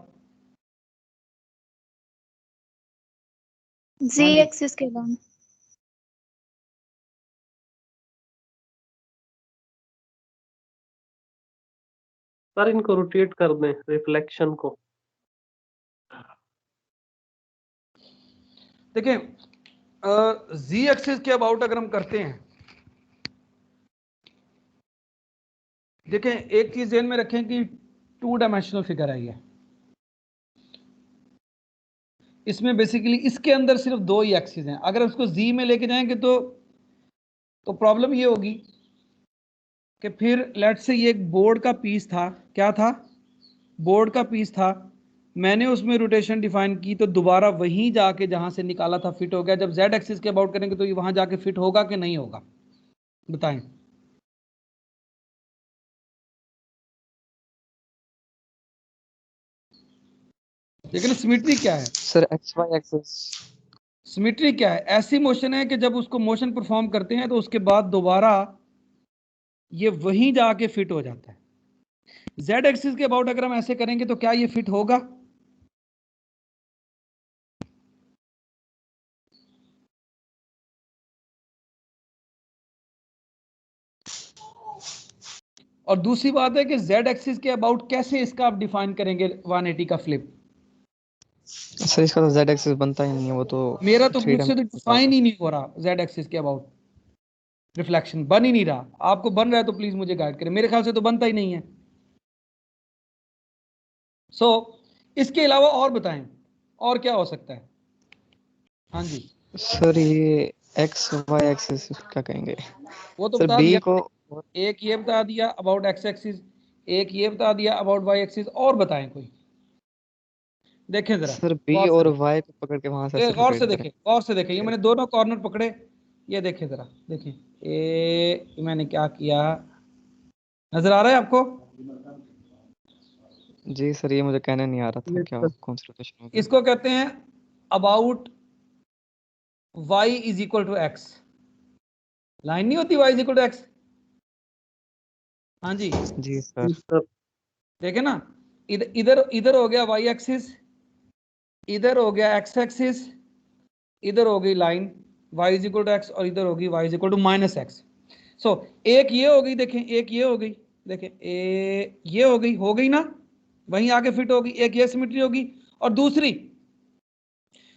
z हाँ जी, axis के अलावा सर इनको रोटेट कर दें, रिफ्लेक्शन को। देखिए जी एक्सिस के अबाउट अगर हम करते हैं, देखें एक चीज ध्यान में रखें कि 2 डायमेंशनल फिगर है ये, इसमें बेसिकली इसके अंदर सिर्फ 2 ही एक्सिस हैं। अगर उसको जी में लेके जाएंगे तो प्रॉब्लम ये होगी कि फिर लेट्स से ये एक बोर्ड का पीस था, क्या था, बोर्ड का पीस था, मैंने उसमें रोटेशन डिफाइन की तो दोबारा वहीं जाके जहां से निकाला था फिट हो गया। जब जेड एक्सिस के अबाउट करेंगे तो ये वहां जाके फिट होगा कि नहीं होगा, बताएं? लेकिन सिमेट्री क्या है, sir X Y axis. Symmetry क्या है? ऐसी मोशन है कि जब उसको मोशन परफॉर्म करते हैं तो उसके बाद दोबारा ये वहीं जाके फिट हो जाता है। जेड एक्सिस के अबाउट अगर हम ऐसे करेंगे तो क्या ये फिट होगा? और दूसरी बात है कि जेड एक्सिस के अबाउट कैसे इसका आप डिफाइन करेंगे 180 का फ्लिप? सर इसका तो जेड एक्सिस बनता ही नहीं है, वो तो मेरा तो 3 मुझसे तो डिफाइन ही नहीं हो रहा जेड एक्सिस के अबाउट, रिफ्लेक्शन बन ही नहीं रहा। आपको बन रहा है तो प्लीज मुझे गाइड करें, मेरे ख्याल से तो बनता ही नहीं है। सो इसके अलावा और बताएं, और क्या हो सकता है? हाँ जी, सर ये एक्स वाई एक्सिस क्या कहेंगे वो तो सर, बता बी दिया, को। एक ये बता दिया अबाउट एक्स एक्सिस, एक ये बता दिया अबाउट वाई एक्सिस, और बताएं कोई, देखें जरा सर बी गौर से और देखें, वाई को पकड़ के वहां से ये ऐसे गौर से रोटेट करें। देखें, गौर से देखें, ये मैंने दोनों कॉर्नर पकड़े, ये देखें जरा, देखें ये मैंने क्या किया, नजर आ रहा है आपको? जी सर, ये मुझे कहने नहीं आ रहा था Yes, क्या sir. कौन सी रोटेशन होगी। इसको कहते हैं about y is equal to X. Line नहीं होती y is equal to X, हाँ जी जी सर। सर देखे ना, इधर इधर इधर हो गया y एक्सिस, इधर हो गया x एक्सिस, इधर हो गई line y is equal to x, और इधर होगी y is equal to minus x. So एक ये हो गई, देखें एक ये हो गई, देखें ये हो गई ना, वहीं आके फिट होगी, एक ये सिमेट्री होगी, और दूसरी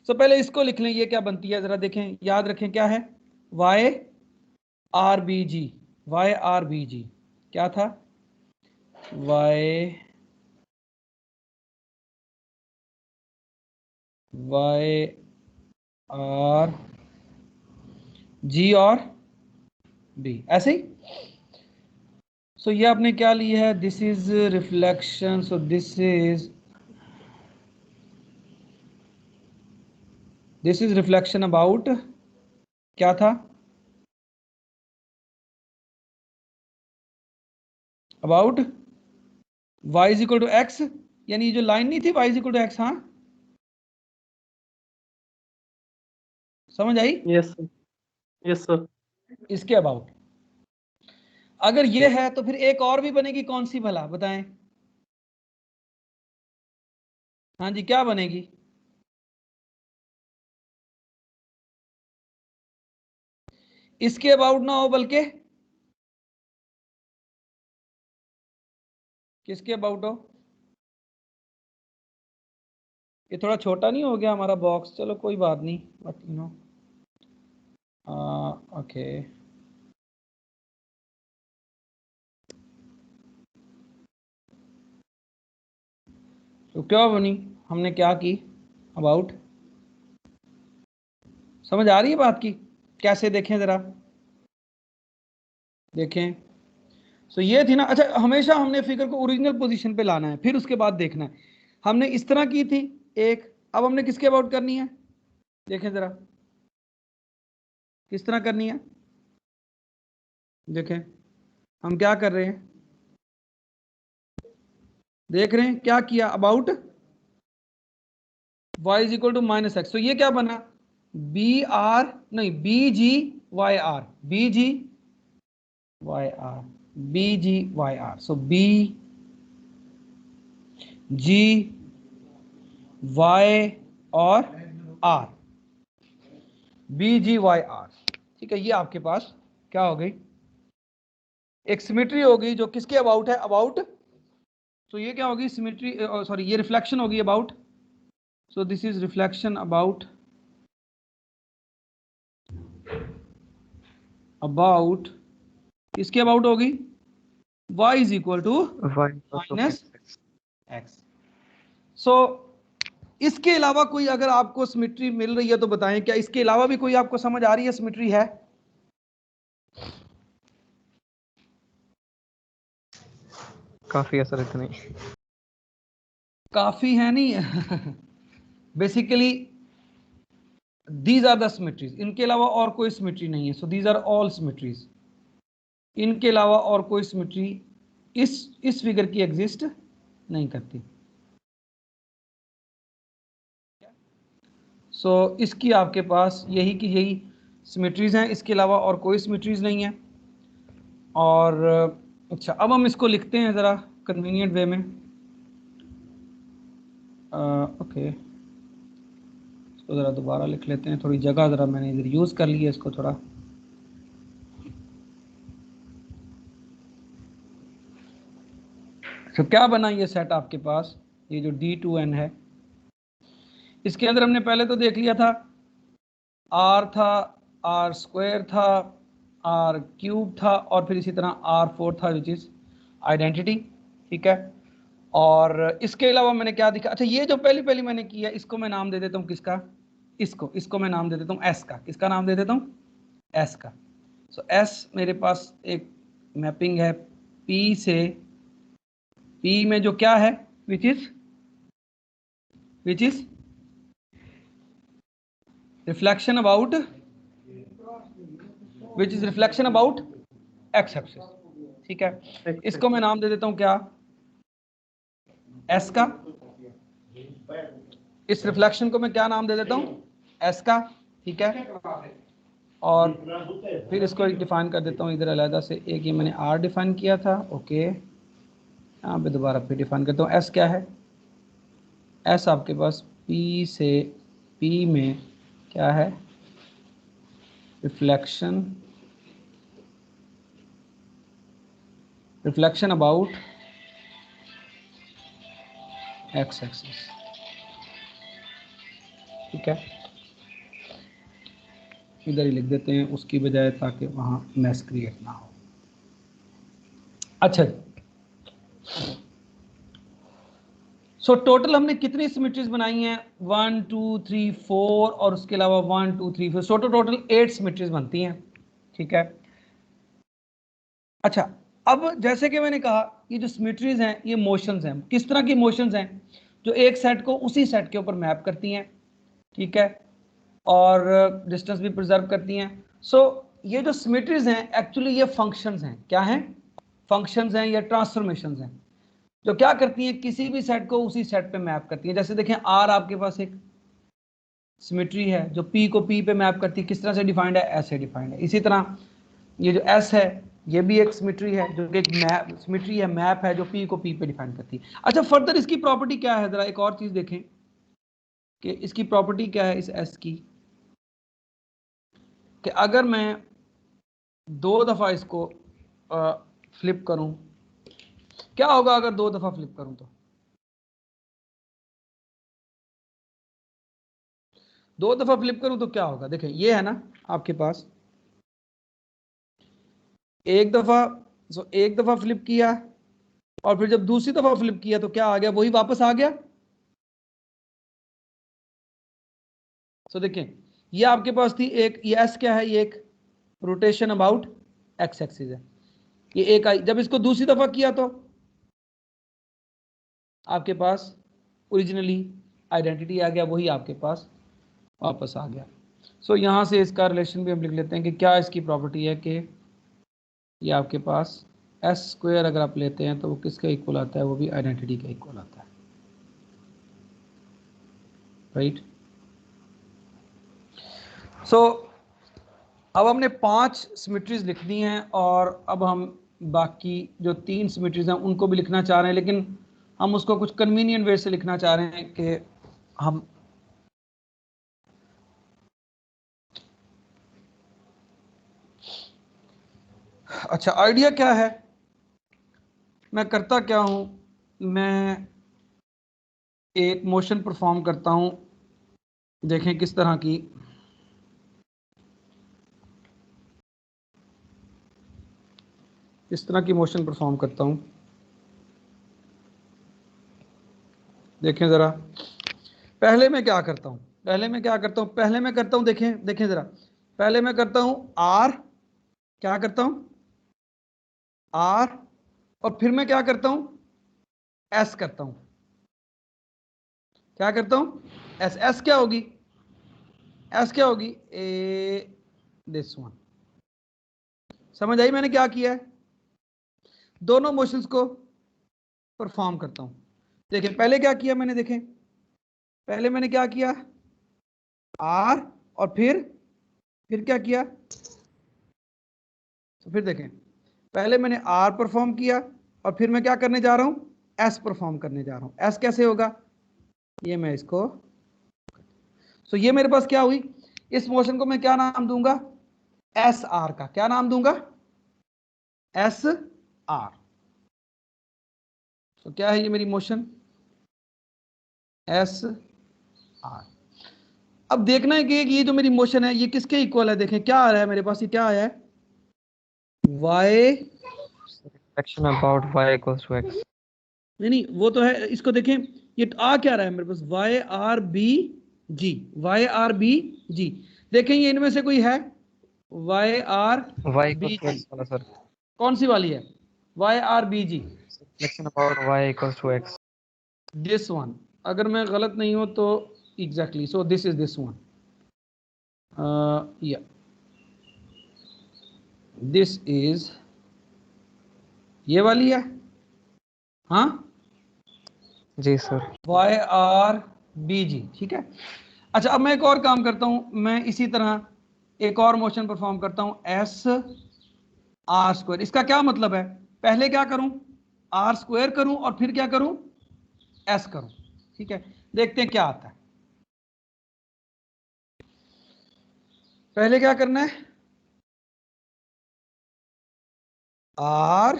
पहले इसको लिख लें, ये क्या बनती है जरा देखें, याद रखें क्या है, y are B G, Y R B जी क्या था, वाई आर जी और बी, ऐसे ही। सो ये आपने क्या लिया है, this is reflection, so this is reflection about क्या था, about y is equal to X, यानी ये जो लाइन नहीं थी y is equal to X, हाँ समझ आई, यस सर। इसके अबाउट। अगर ये है तो फिर एक और भी बनेगी, कौन सी भला बताएं, हाँ जी क्या बनेगी, इसके अबाउट ना हो बल्कि किसके अबाउट हो, ये थोड़ा छोटा नहीं हो गया हमारा बॉक्स, चलो कोई बात नहीं, बट यू नो ओके। तो क्या बनी, हमने क्या की, अबाउट, समझ आ रही है बात की, कैसे देखें जरा देखें। सो ये थी ना, अच्छा हमेशा हमने फिगर को ओरिजिनल पोजीशन पे लाना है, फिर उसके बाद देखना है। हमने इस तरह की थी एक, अब हमने किसके अबाउट करनी है, देखें जरा किस तरह करनी है, देखें हम क्या कर रहे हैं, देख रहे हैं क्या किया, about y is equal to minus x, तो ये क्या बना, बी आर नहीं B G Y R, B G Y R, B G Y R, so B G Y और R, B G Y R, ठीक है। ये आपके पास क्या हो गई, एक सिमेट्री हो गई जो किसके अबाउट है, अबाउट, तो ये क्या होगी सिमेट्री, सॉरी ये रिफ्लेक्शन होगी about, so this is reflection about इसके अबाउट होगी y is equal to minus x. So इसके अलावा कोई अगर आपको सिमेट्री मिल रही है तो बताएं, क्या इसके अलावा भी कोई आपको समझ आ रही है सिमेट्री है, काफी असर इतने काफी है नहीं basically these are the symmetries, इनके अलावा और कोई सिमेट्री नहीं है, so these are all symmetries, इनके अलावा और कोई सिमेट्री इस फिगर की एग्जिस्ट नहीं करती। सो इसकी आपके पास यही की यही सिमेट्रीज हैं, इसके अलावा और कोई सिमेट्रीज नहीं है। और अच्छा अब हम इसको लिखते हैं ज़रा कन्वीनियंट वे में, ओके इसको ज़रा दोबारा लिख लेते हैं, थोड़ी जगह ज़रा मैंने इधर यूज़ कर ली है इसको थोड़ा, तो क्या बना ये सेट आपके पास, ये जो D2n है, इसके अंदर हमने पहले तो देख लिया था R था, R स्क्वायर था, R क्यूब था, और फिर इसी तरह R4 था विच इज आइडेंटिटी, ठीक है। और इसके अलावा मैंने क्या दिखा, अच्छा ये जो पहली पहली मैंने किया इसको मैं नाम दे देता हूँ किसका, इसको मैं नाम दे देता हूँ S का, किसका नाम दे देता हूँ, S का। सो S मेरे पास एक मैपिंग है P से, P में जो क्या है which is reflection about x axis, ठीक है। इसको मैं नाम दे देता हूं क्या, S का, इस रिफ्लेक्शन को मैं क्या नाम दे देता हूं, S का, ठीक है। और फिर इसको डिफाइन कर देता हूँ इधर अलहदा से। एक ये मैंने आर डिफाइन किया था, ओके, यहाँ पे दोबारा फिर डिफाइन करता हूँ। एस क्या है? एस आपके पास पी से पी में क्या है? Reflection, reflection about X axis, ठीक है, इधर ही लिख देते हैं उसकी बजाय ताकि वहाँ मैस क्रिएट ना हो। अच्छा, सो टोटल हमने कितनी सिमेट्रीज बनाई हैं? 1 2 3 4 और उसके अलावा 1 2 3 4, सो टोटल 8 सिमेट्रीज बनती हैं, ठीक है। अच्छा, अब जैसे कि मैंने कहा ये जो सिमेट्रीज हैं ये मोशंस हैं। किस तरह की मोशंस हैं? जो एक सेट को उसी सेट के ऊपर मैप करती हैं, ठीक है, और डिस्टेंस भी प्रिजर्व करती हैं। सो ये जो सिमेट्रीज हैं एक्चुअली ये फंक्शंस हैं। क्या हैं? फंक्शंस हैं या ट्रांसफॉर्मेशंस हैं जो क्या करती हैं, किसी भी सेट को उसी सेट पे मैप करती हैं। जैसे देखें आर आपके पास एक सिमेट्री है जो पी को पी पे मैप करती है। किस तरह से डिफाइंड है? ऐसे डिफाइंड है। इसी तरह ये जो एस है ये भी एक सिमेट्री है जो कि एक मैप सिमेट्री है, मैप है जो पी को पी पे डिफाइन करती है। अच्छा, फर्दर इसकी प्रॉपर्टी क्या है? जरा एक और चीज देखें कि इसकी प्रॉपर्टी क्या है इस एस की, कि अगर मैं 2 दफा इसको फ्लिप करूं, क्या होगा अगर 2 दफा फ्लिप करूं? तो 2 दफा फ्लिप करूं तो क्या होगा? देखें ये है ना आपके पास, एक दफा फ्लिप किया और फिर जब दूसरी दफा फ्लिप किया तो क्या आ गया? वही वापस आ गया। सो देखें ये आपके पास थी एक, ये एस क्या है? ये एक रोटेशन अबाउट एक्स एक्सिस है। ये एक आई, जब इसको दूसरी दफा किया तो आपके पास ओरिजिनली आइडेंटिटी आ गया, वही आपके पास वापस आ गया। सो यहाँ से इसका रिलेशन भी हम लिख लेते हैं कि क्या इसकी प्रॉपर्टी है कि ये आपके पास एस स्क्वायर अगर आप लेते हैं तो वो किसके इक्वल आता है? वो भी आइडेंटिटी के इक्वल आता है, राइट। सो अब हमने 5 सिमेट्रीज लिख दी हैं और अब हम बाकी जो 3 सिमेट्रीज हैं उनको भी लिखना चाह रहे हैं, लेकिन हम उसको कुछ कन्वीनियंट वे से लिखना चाह रहे हैं कि हम अच्छा, आइडिया क्या है? मैं करता क्या हूं, मैं एक मोशन परफॉर्म करता हूं, देखें किस तरह की। इस तरह की मोशन परफॉर्म करता हूं, देखें ज़रा। पहले मैं क्या करता हूं, पहले मैं करता हूं, देखें ज़रा। पहले मैं करता हूं आर, क्या करता हूं? आर, और फिर मैं क्या करता हूं? एस करता हूं। क्या करता हूं? एस। एस क्या होगी? एस क्या होगी? ए दिस वन। समझ आई मैंने क्या किया है? दोनों मोशंस को परफॉर्म करता हूं। देखें पहले क्या किया मैंने, देखें पहले मैंने क्या किया, आर, और फिर क्या किया? तो फिर देखें पहले मैंने आर परफॉर्म किया और फिर मैं क्या करने जा रहा हूं? एस परफॉर्म करने जा रहा हूं। एस कैसे होगा? ये मैं इसको, सो ये मेरे पास क्या हुई? इस मोशन को मैं क्या नाम दूंगा? एस आर का। क्या नाम दूंगा? S R. तो क्या है ये मेरी मोशन? S R. अब देखना है कि ये जो मेरी मोशन है ये किसके इक्वल है। देखें क्या आ रहा है मेरे पास, ये क्या आया है? Y, Reflection about y equals to x. नहीं वो तो है, इसको देखें ये आ क्या रहा है मेरे पास? Y R B G, Y R B G. देखें ये इनमें से कोई है? Y R Y B equals to G, x वाला सर. कौन सी वाली है? Y R B G, Reflection about y equals to x. This one. अगर मैं गलत नहीं हूं तो exactly, so this is this one, या दिस इज ये वाली है, हाँ, जी सर. वाई आर बी जी, ठीक है। अच्छा अब मैं एक और काम करता हूं, मैं इसी तरह एक और मोशन परफॉर्म करता हूं एस आर स्क्वायर। इसका क्या मतलब है, पहले क्या करूं, आर स्क्वायर करूं और फिर क्या करूं, एस करूं। ठीक है, देखते हैं क्या आता है। पहले क्या करना है, आर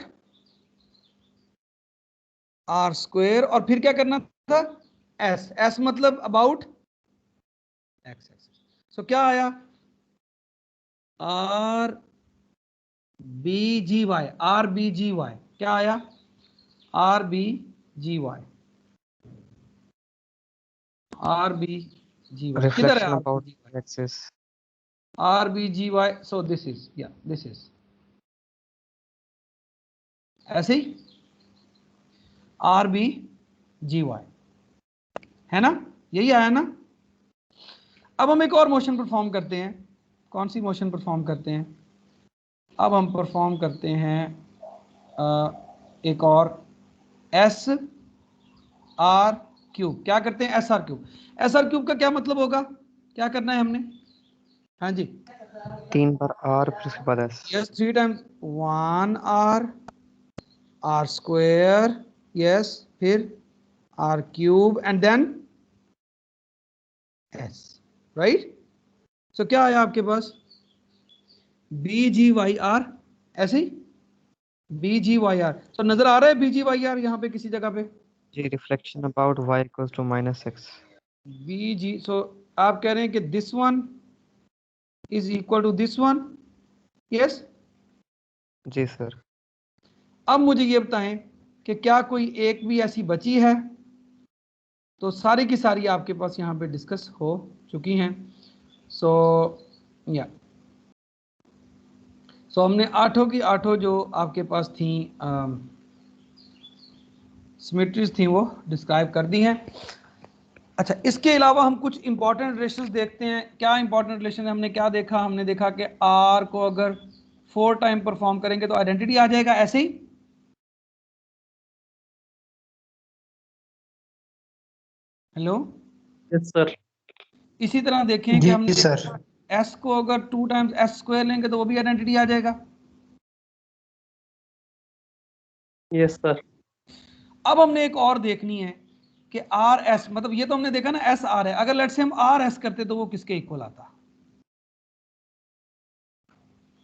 आर स्क्वायर और फिर क्या करना था, एस। एस मतलब अबाउट एक्स एक्सिस। सो क्या आया, R B G Y, R B G Y क्या आया, R B G Y, R B G Y किधर है, Reflection R B about G Y, axis. R B G Y. So this is, या this is ऐसे ही R B G Y है ना, यही आया ना। अब हम एक और मोशन परफॉर्म करते हैं। कौन सी मोशन परफॉर्म करते हैं, अब हम परफॉर्म करते हैं एक और एस आर क्यूब। क्या करते हैं, S are cube. S R cube का क्या मतलब होगा, क्या करना है हमने, हाँ जी, 3 बार R फिर उसके बाद S. Yes 3 times 1 R, R square, yes, फिर R cube and then S, right. So क्या आया आपके पास, बी जी वाई आर, ऐसे ही बी जी वाई आर। तो नजर आ रहा है बी जी वाई आर यहाँ पे किसी जगह पे, जी, reflection about y equals to minus x. B G. So आप कह रहे हैं कि this one is equal to this one, yes. जी सर. अब मुझे ये बताएं कि क्या कोई एक भी ऐसी बची है, तो सारी की सारी आपके पास यहाँ पे डिस्कस हो चुकी हैं। सो या सो हमने आठों की आठों जो आपके पास थी सिमेट्रीज थी वो डिस्क्राइब कर दी हैं। अच्छा, इसके अलावा हम कुछ इंपॉर्टेंट रिलेशंस देखते हैं। क्या इंपॉर्टेंट रिलेशन है, हमने क्या देखा, हमने देखा कि आर को अगर 4 टाइम परफॉर्म करेंगे तो आइडेंटिटी आ जाएगा, ऐसे ही। Hello, yes sir. इसी तरह देखें कि जी हमने सर। एस को अगर 2 टाइम्स एस स्क्वायर लेंगे तो वो भी आइडेंटिटी आ जाएगा। Yes sir. अब हमने एक और देखनी है कि आर एस, मतलब ये तो हमने देखा ना एस आर है, अगर लेट से हम आर एस करते तो वो किसके इक्वल आता,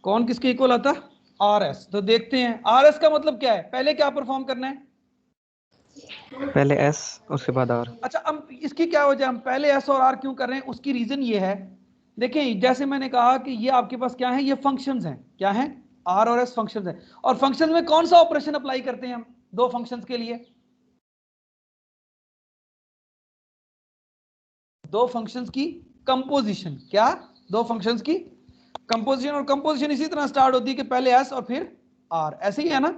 कौन किसके इक्वल आता, आर एस। तो देखते हैं आर एस का मतलब क्या है, पहले क्या परफॉर्म करना है, पहले S उसके बाद R. अच्छा हम इसकी क्या वजह, हम पहले एस और आर क्यों कर रहे हैं, उसकी रीजन ये है। देखें जैसे मैंने कहा कि ये आपके पास क्या है, ये फंक्शंस हैं, क्या है, आर और एस फंक्शंस हैं। और फंक्शंस में कौन सा ऑपरेशन अप्लाई करते हैं हम दो फंक्शंस के लिए, दो फंक्शंस की कंपोजिशन, क्या, दो फंक्शंस की कंपोजिशन। और कंपोजिशन इसी तरह स्टार्ट होती है कि पहले एस और फिर आर, ऐसे ही है ना।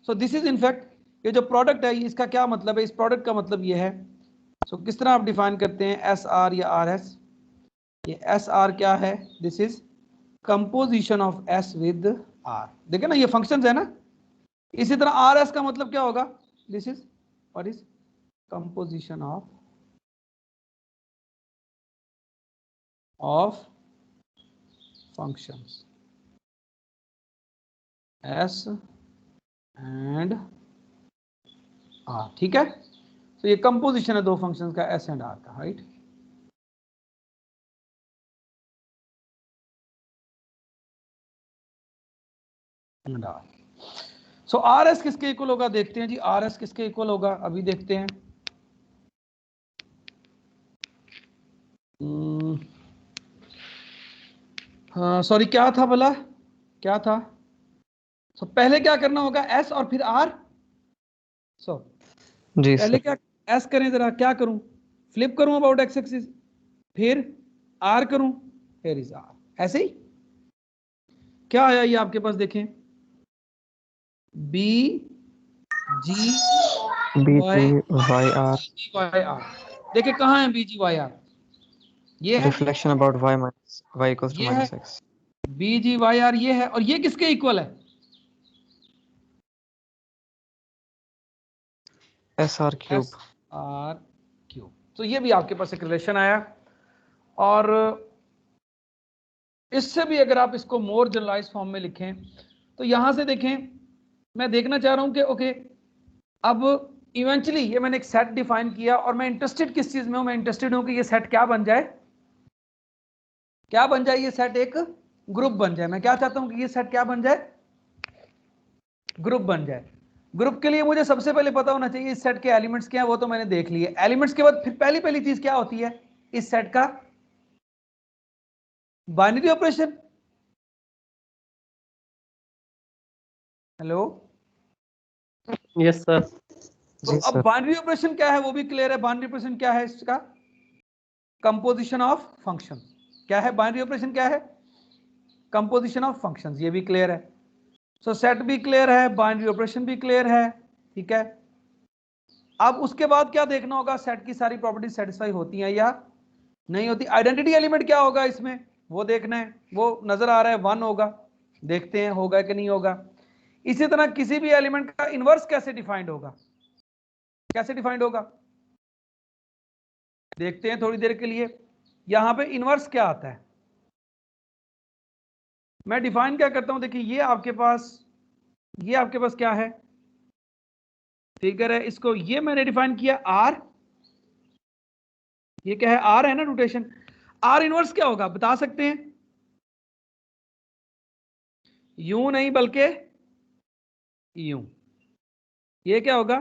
सो दिस इज इनफैक्ट, ये जो प्रोडक्ट है इसका क्या मतलब है, इस प्रोडक्ट का मतलब ये है। सो किस तरह आप डिफाइन करते हैं एस आर या आर एस, ये एस आर क्या है, this is composition of S with R. देखिए ना ये फंक्शंस है ना। इसी तरह आर एस का मतलब क्या होगा, this is what is composition of functions S and R, ठीक है। तो ये कंपोजिशन है दो फंक्शंस का S एंड R का, right. And R, so are S किसके इक्वल होगा, देखते हैं जी आर एस किसके इक्वल होगा, अभी देखते हैं। हाँ सॉरी, क्या था भला, क्या था। सो पहले क्या करना होगा, एस और फिर आर। सो जी पहले सर. क्या, एस करें जरा, क्या करूं, फ्लिप करूं अबाउट एक्स एक्सिस, फिर आर करूं, फिर इज आर, ऐसे ही। क्या आया ये आपके पास देखें, B G B Y, G Y R. Y R. देखिए कहाँ है बी जी वाई आर, ये है, Reflection about y minus y equals to ये है minus x. B G Y R, ये है, और ये किसके इक्वल है, S R cube. S R cube. तो ये भी आपके पास एक रिलेशन आया। और इससे भी अगर आप इसको मोर जनरलाइज फॉर्म में लिखें तो यहां से देखें, मैं देखना चाह रहा हूं कि ओके अब इवेंचुअली ये मैंने एक सेट डिफाइन किया और मैं इंटरेस्टेड किस चीज में हूं, मैं इंटरेस्टेड हूं कि ये सेट क्या बन जाए, क्या बन जाए, ये सेट एक ग्रुप बन जाए। मैं क्या चाहता हूं कि ये सेट क्या बन जाए, ग्रुप बन जाए। ग्रुप के लिए मुझे सबसे पहले पता होना चाहिए इस सेट के एलिमेंट्स क्या है, वो तो मैंने देख लिए। एलिमेंट्स के बाद फिर पहली चीज क्या होती है इस सेट का, binary operation. Hello, yes sir. तो अब बाइनरी ऑपरेशन क्या है वो भी क्लियर है। बाइनरी ऑपरेशन क्या है इसका, कंपोजिशन ऑफ फंक्शन। क्या है बाइनरी ऑपरेशन, क्या है, कंपोजिशन ऑफ फंक्शंस, ये भी क्लियर है। सो सेट भी क्लियर है, बाइनरी ऑपरेशन भी क्लियर है, ठीक है। अब उसके बाद क्या देखना होगा, सेट की सारी प्रॉपर्टीज सेटिस्फाई होती हैं या नहीं होती। आइडेंटिटी एलिमेंट क्या होगा इसमें वो देखना है, वो नजर आ रहा है 1 होगा, देखते हैं होगा कि नहीं होगा। इसी तरह किसी भी एलिमेंट का इनवर्स कैसे डिफाइंड होगा, कैसे डिफाइंड होगा देखते हैं थोड़ी देर के लिए। यहां पे इनवर्स क्या आता है, मैं डिफाइन क्या करता हूं, देखिए ये आपके पास क्या है, फिगर है, इसको ये मैंने डिफाइन किया आर, ये क्या है आर है ना रोटेशन। आर इनवर्स क्या होगा बता सकते हैं, यूं नहीं बल्कि यूं, ये क्या होगा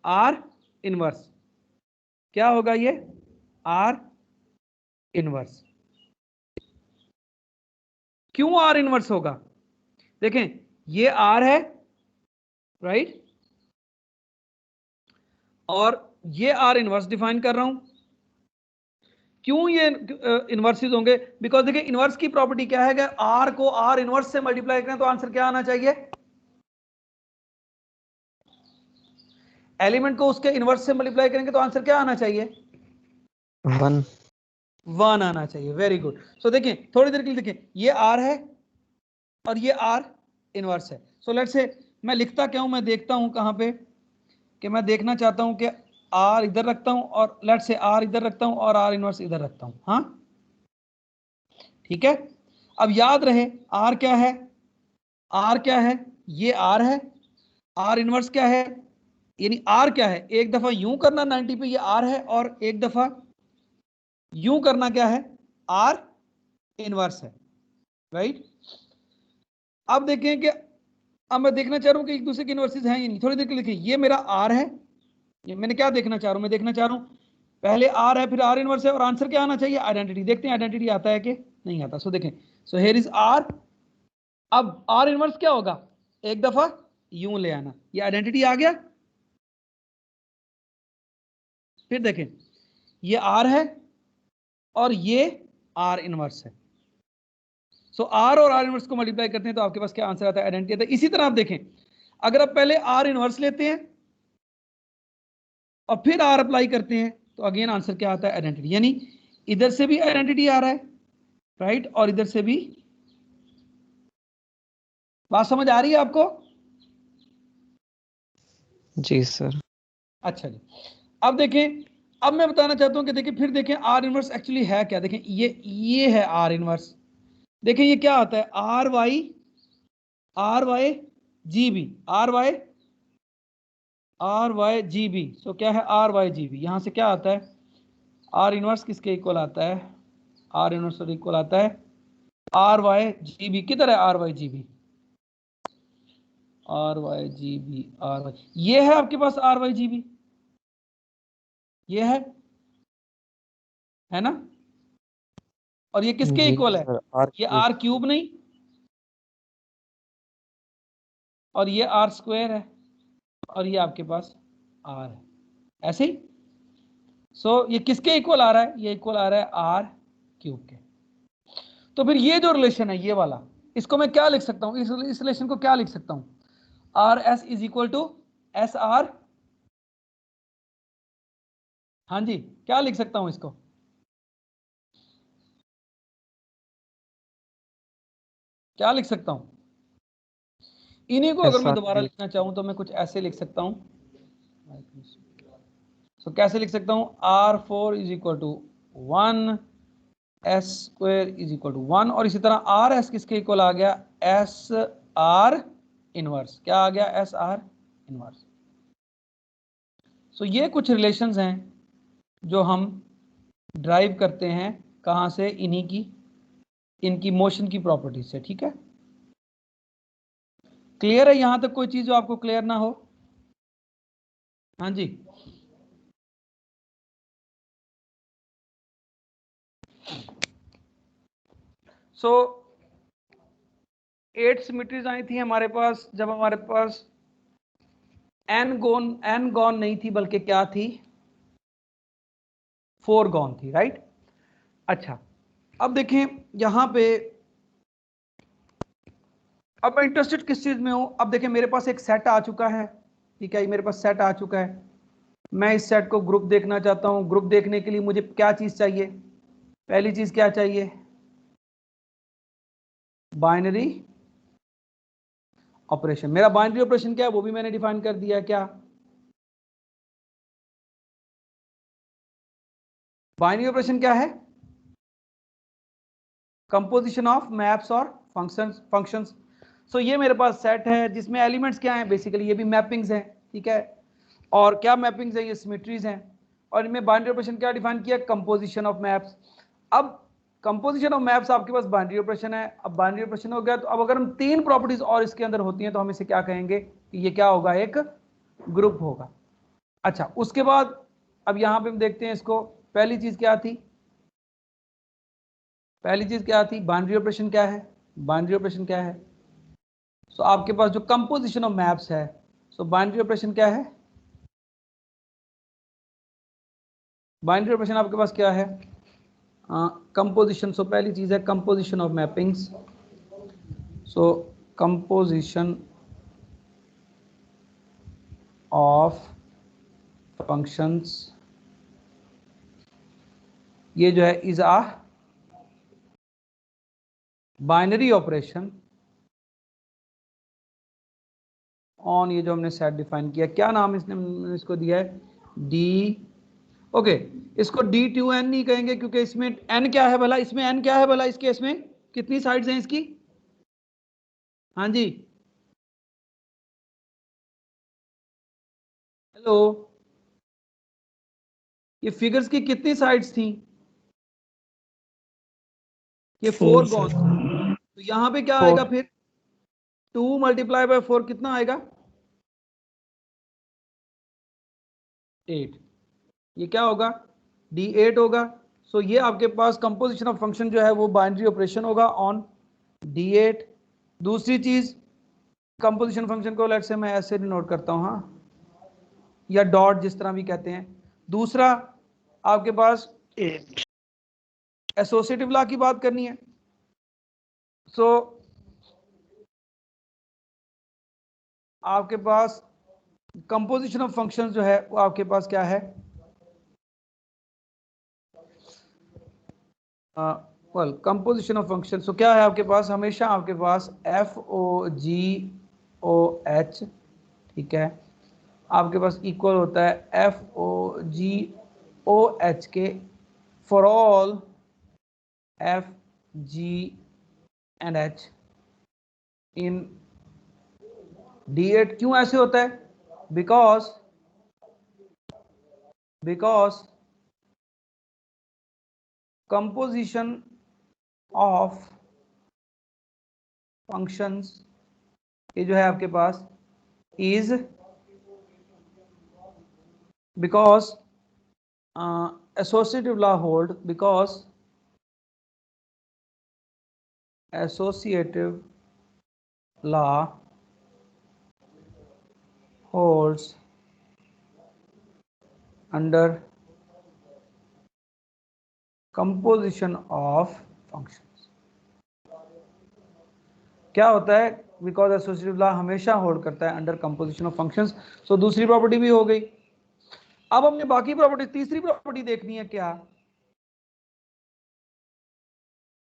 आर इनवर्स, क्या होगा ये आर इनवर्स। क्यों आर इनवर्स होगा, देखें ये आर है राइट, और ये आर इनवर्स डिफाइन कर रहा हूं। क्यों ये इनवर्सेस होंगे, बिकॉज देखिए इनवर्स की प्रॉपर्टी क्या है कि आर को आर इनवर्स से मल्टीप्लाई करें तो आंसर क्या आना चाहिए, एलिमेंट को उसके इनवर्स से मल्टीप्लाई करेंगे तो आंसर क्या आना चाहिए, 1 आना चाहिए। Very good. सो देखिए थोड़ी देर के लिए देखिए ये आर है और ये आर इनवर्स है। सो लेट्स से मैं लिखता क्या हूं, मैं देखता हूं कहां पे कि मैं देखना चाहता हूं कि आर इधर रखता हूं और लेट्स से आर इधर रखता हूं और आर इनवर्स इधर रखता हूं, हाँ ठीक है। अब याद रहे आर क्या है, आर क्या है, ये आर है, आर इनवर्स क्या है, यानी आर क्या है, एक दफा यूं करना 90 पे ये आर है और एक दफा यूं करना क्या है आर इनवर्स है राइट। अब देखें कि अब मैं देखना चाह रहा हूं कि एक दूसरे के इनवर्सेस हैं या नहीं। थोड़ी देर के लिए देखिए ये मेरा आर है, ये मैंने क्या देखना चाह रहा हूं, मैं देखना चाह रहा हूं पहले आर है फिर आर इनवर्स है और आंसर क्या आना चाहिए आइडेंटिटी। देखते हैं आइडेंटिटी आता है कि नहीं आता। सो देखें, सो हियर इज आर। अब आर इनवर्स क्या होगा, एक दफा यूं ले आना, ये आइडेंटिटी आ गया। फिर देखें ये आर है और ये आर इनवर्स है। सो आर और आर इनवर्स को मल्टीप्लाई करते हैं तो आपके पास क्या आंसर आता है, आइडेंटिटी आता है। इसी तरह आप देखें अगर आप पहले आर इनवर्स लेते हैं और फिर आर अप्लाई करते हैं तो अगेन आंसर क्या आता है, आइडेंटिटी। यानी इधर से भी आइडेंटिटी आ रहा है राइट और इधर से भी। बात समझ आ रही है आपको, जी सर। अच्छा जी। अब देखें, अब मैं बताना चाहता हूं कि देखिए फिर देखें आर इनवर्स एक्चुअली है क्या। देखें ये है आर इनवर्स। देखें ये क्या आता है R Y G B, R Y G B. So क्या है आर वाई जी बी, यहां से क्या आता है आर इनवर्स किसके इक्वल आता है, आर इनवर्स इक्वल आता है आर वाई जी बी। किधर है R Y G B, R Y G B, R Y, ये है आपके पास आर वाई जी बी, ये है ना। और ये किसके जी इक्वल है, सर, ये आर क्यूब नहीं और ये आर स्क्वायर है और ये आपके पास आर है, ऐसे ही। सो ये किसके इक्वल आ रहा है, ये इक्वल आ रहा है आर क्यूब के। तो फिर ये जो रिलेशन है ये वाला, इसको मैं क्या लिख सकता हूं, इस रिलेशन को क्या लिख सकता हूं, R S is equal to S R. हाँ जी, क्या लिख सकता हूं इसको, क्या लिख सकता हूं इन्हीं को। अगर मैं दोबारा लिखना चाहूं तो मैं कुछ ऐसे लिख सकता हूं। सो कैसे लिख सकता हूं, R4 is equal to 1 S square is equal to 1, और इसी तरह आर एस किसके इक्वल आ गया, एस आर इनवर्स, क्या आ गया, एस आर इनवर्स। सो ये कुछ रिलेशंस हैं जो हम ड्राइव करते हैं कहां से, इन्हीं की, इनकी मोशन की प्रॉपर्टी से, ठीक है। क्लियर है यहां तक कोई चीज जो आपको क्लियर ना हो? हाँ जी, सो 8 सिमेट्रीज आई थी हमारे पास जब हमारे पास एन गॉन नहीं थी, बल्कि क्या थी, 4 गॉन थी, राइट। अच्छा, अब देखें यहां पे, अब मैं इंटरेस्टेड किस चीज में हूं, अब देखें मेरे पास एक सेट आ चुका है, ठीक है, मेरे पास सेट आ चुका है, मैं इस सेट को ग्रुप देखना चाहता हूं। ग्रुप देखने के लिए मुझे क्या चीज चाहिए, पहली चीज क्या चाहिए, बाइनरी ऑपरेशन। मेरा बाइनरी ऑपरेशन क्या है वो भी मैंने डिफाइन कर दिया, क्या बाइनरी ऑपरेशन क्या है, कंपोजिशन ऑफ मैप्स और फंक्शंस। सो ये मेरे पास सेट है जिसमें एलिमेंट्स क्या हैं, बेसिकली ये भी मैपिंग्स हैं, ठीक है, और क्या मैपिंग्स हैं, ये सिमेट्रीज हैं, और इनमें बाइनरी ऑपरेशन क्या डिफाइन किया, कंपोजिशन ऑफ मैप्स। अब कंपोजिशन ऑफ मैप्स आपके पास बाइनरी ऑपरेशन है, अब बाइनरी ऑपरेशन हो गया, तो अब अगर हम 3 प्रॉपर्टीज और इसके अंदर होती हैं तो हम इसे क्या कहेंगे कि ये क्या होगा, एक ग्रुप होगा। अच्छा, उसके बाद अब यहां पे हम देखते हैं इसको, पहली चीज क्या थी, पहली चीज क्या थी, बाइनरी ऑपरेशन क्या है, बाइनरी ऑपरेशन क्या है, सो आपके पास जो कंपोजिशन ऑफ मैप्स है, सो बाइनरी ऑपरेशन क्या है, बाइनरी ऑपरेशन आपके पास क्या है, कंपोजिशन। सो पहली चीज है composition of mappings, so composition of functions, ये जो है is a binary operation on, ये जो हमने सेट डिफाइन किया, क्या नाम इसने इसको दिया है, डी, ओके, इसको D2N नहीं कहेंगे क्योंकि इसमें N क्या है भला, इसमें N क्या है भला, इस केस में कितनी साइड्स हैं इसकी, हाँ जी, हेलो, ये फिगर्स की कितनी साइड्स थी, ये 4 गॉन, तो यहां पे क्या आएगा फिर, 2 × 4 कितना आएगा, 8, ये क्या होगा, D8 होगा। सो ये आपके पास कंपोजिशन ऑफ फंक्शन जो है वो बाइनरी ऑपरेशन होगा ऑन D8। दूसरी चीज, कंपोजिशन फंक्शन को लेट से मैं ऐसे डिनोट करता हूं, हाँ, या डॉट, जिस तरह भी कहते हैं। दूसरा आपके पास एसोसिएटिव लॉ की बात करनी है, सो आपके पास कंपोजिशन ऑफ फंक्शंस जो है वो आपके पास क्या है, वेल कंपोजिशन ऑफ फंक्शन, सो क्या है आपके पास, हमेशा आपके पास FOGOH, ठीक है, आपके पास इक्वल होता है FOGOH के for all F G and H in D8। क्यों ऐसे होता है, बिकॉज कंपोजिशन ऑफ फंक्शंस, ये जो है आपके पास is because associative law hold, because associative law holds under composition of functions। क्या होता है, बिकॉज एसोसिएटिव लॉ हमेशा होल्ड करता है अंडर कंपोजिशन ऑफ फंक्शंस। सो दूसरी प्रॉपर्टी भी हो गई। अब हमने बाकी प्रॉपर्टी, तीसरी प्रॉपर्टी देखनी है, क्या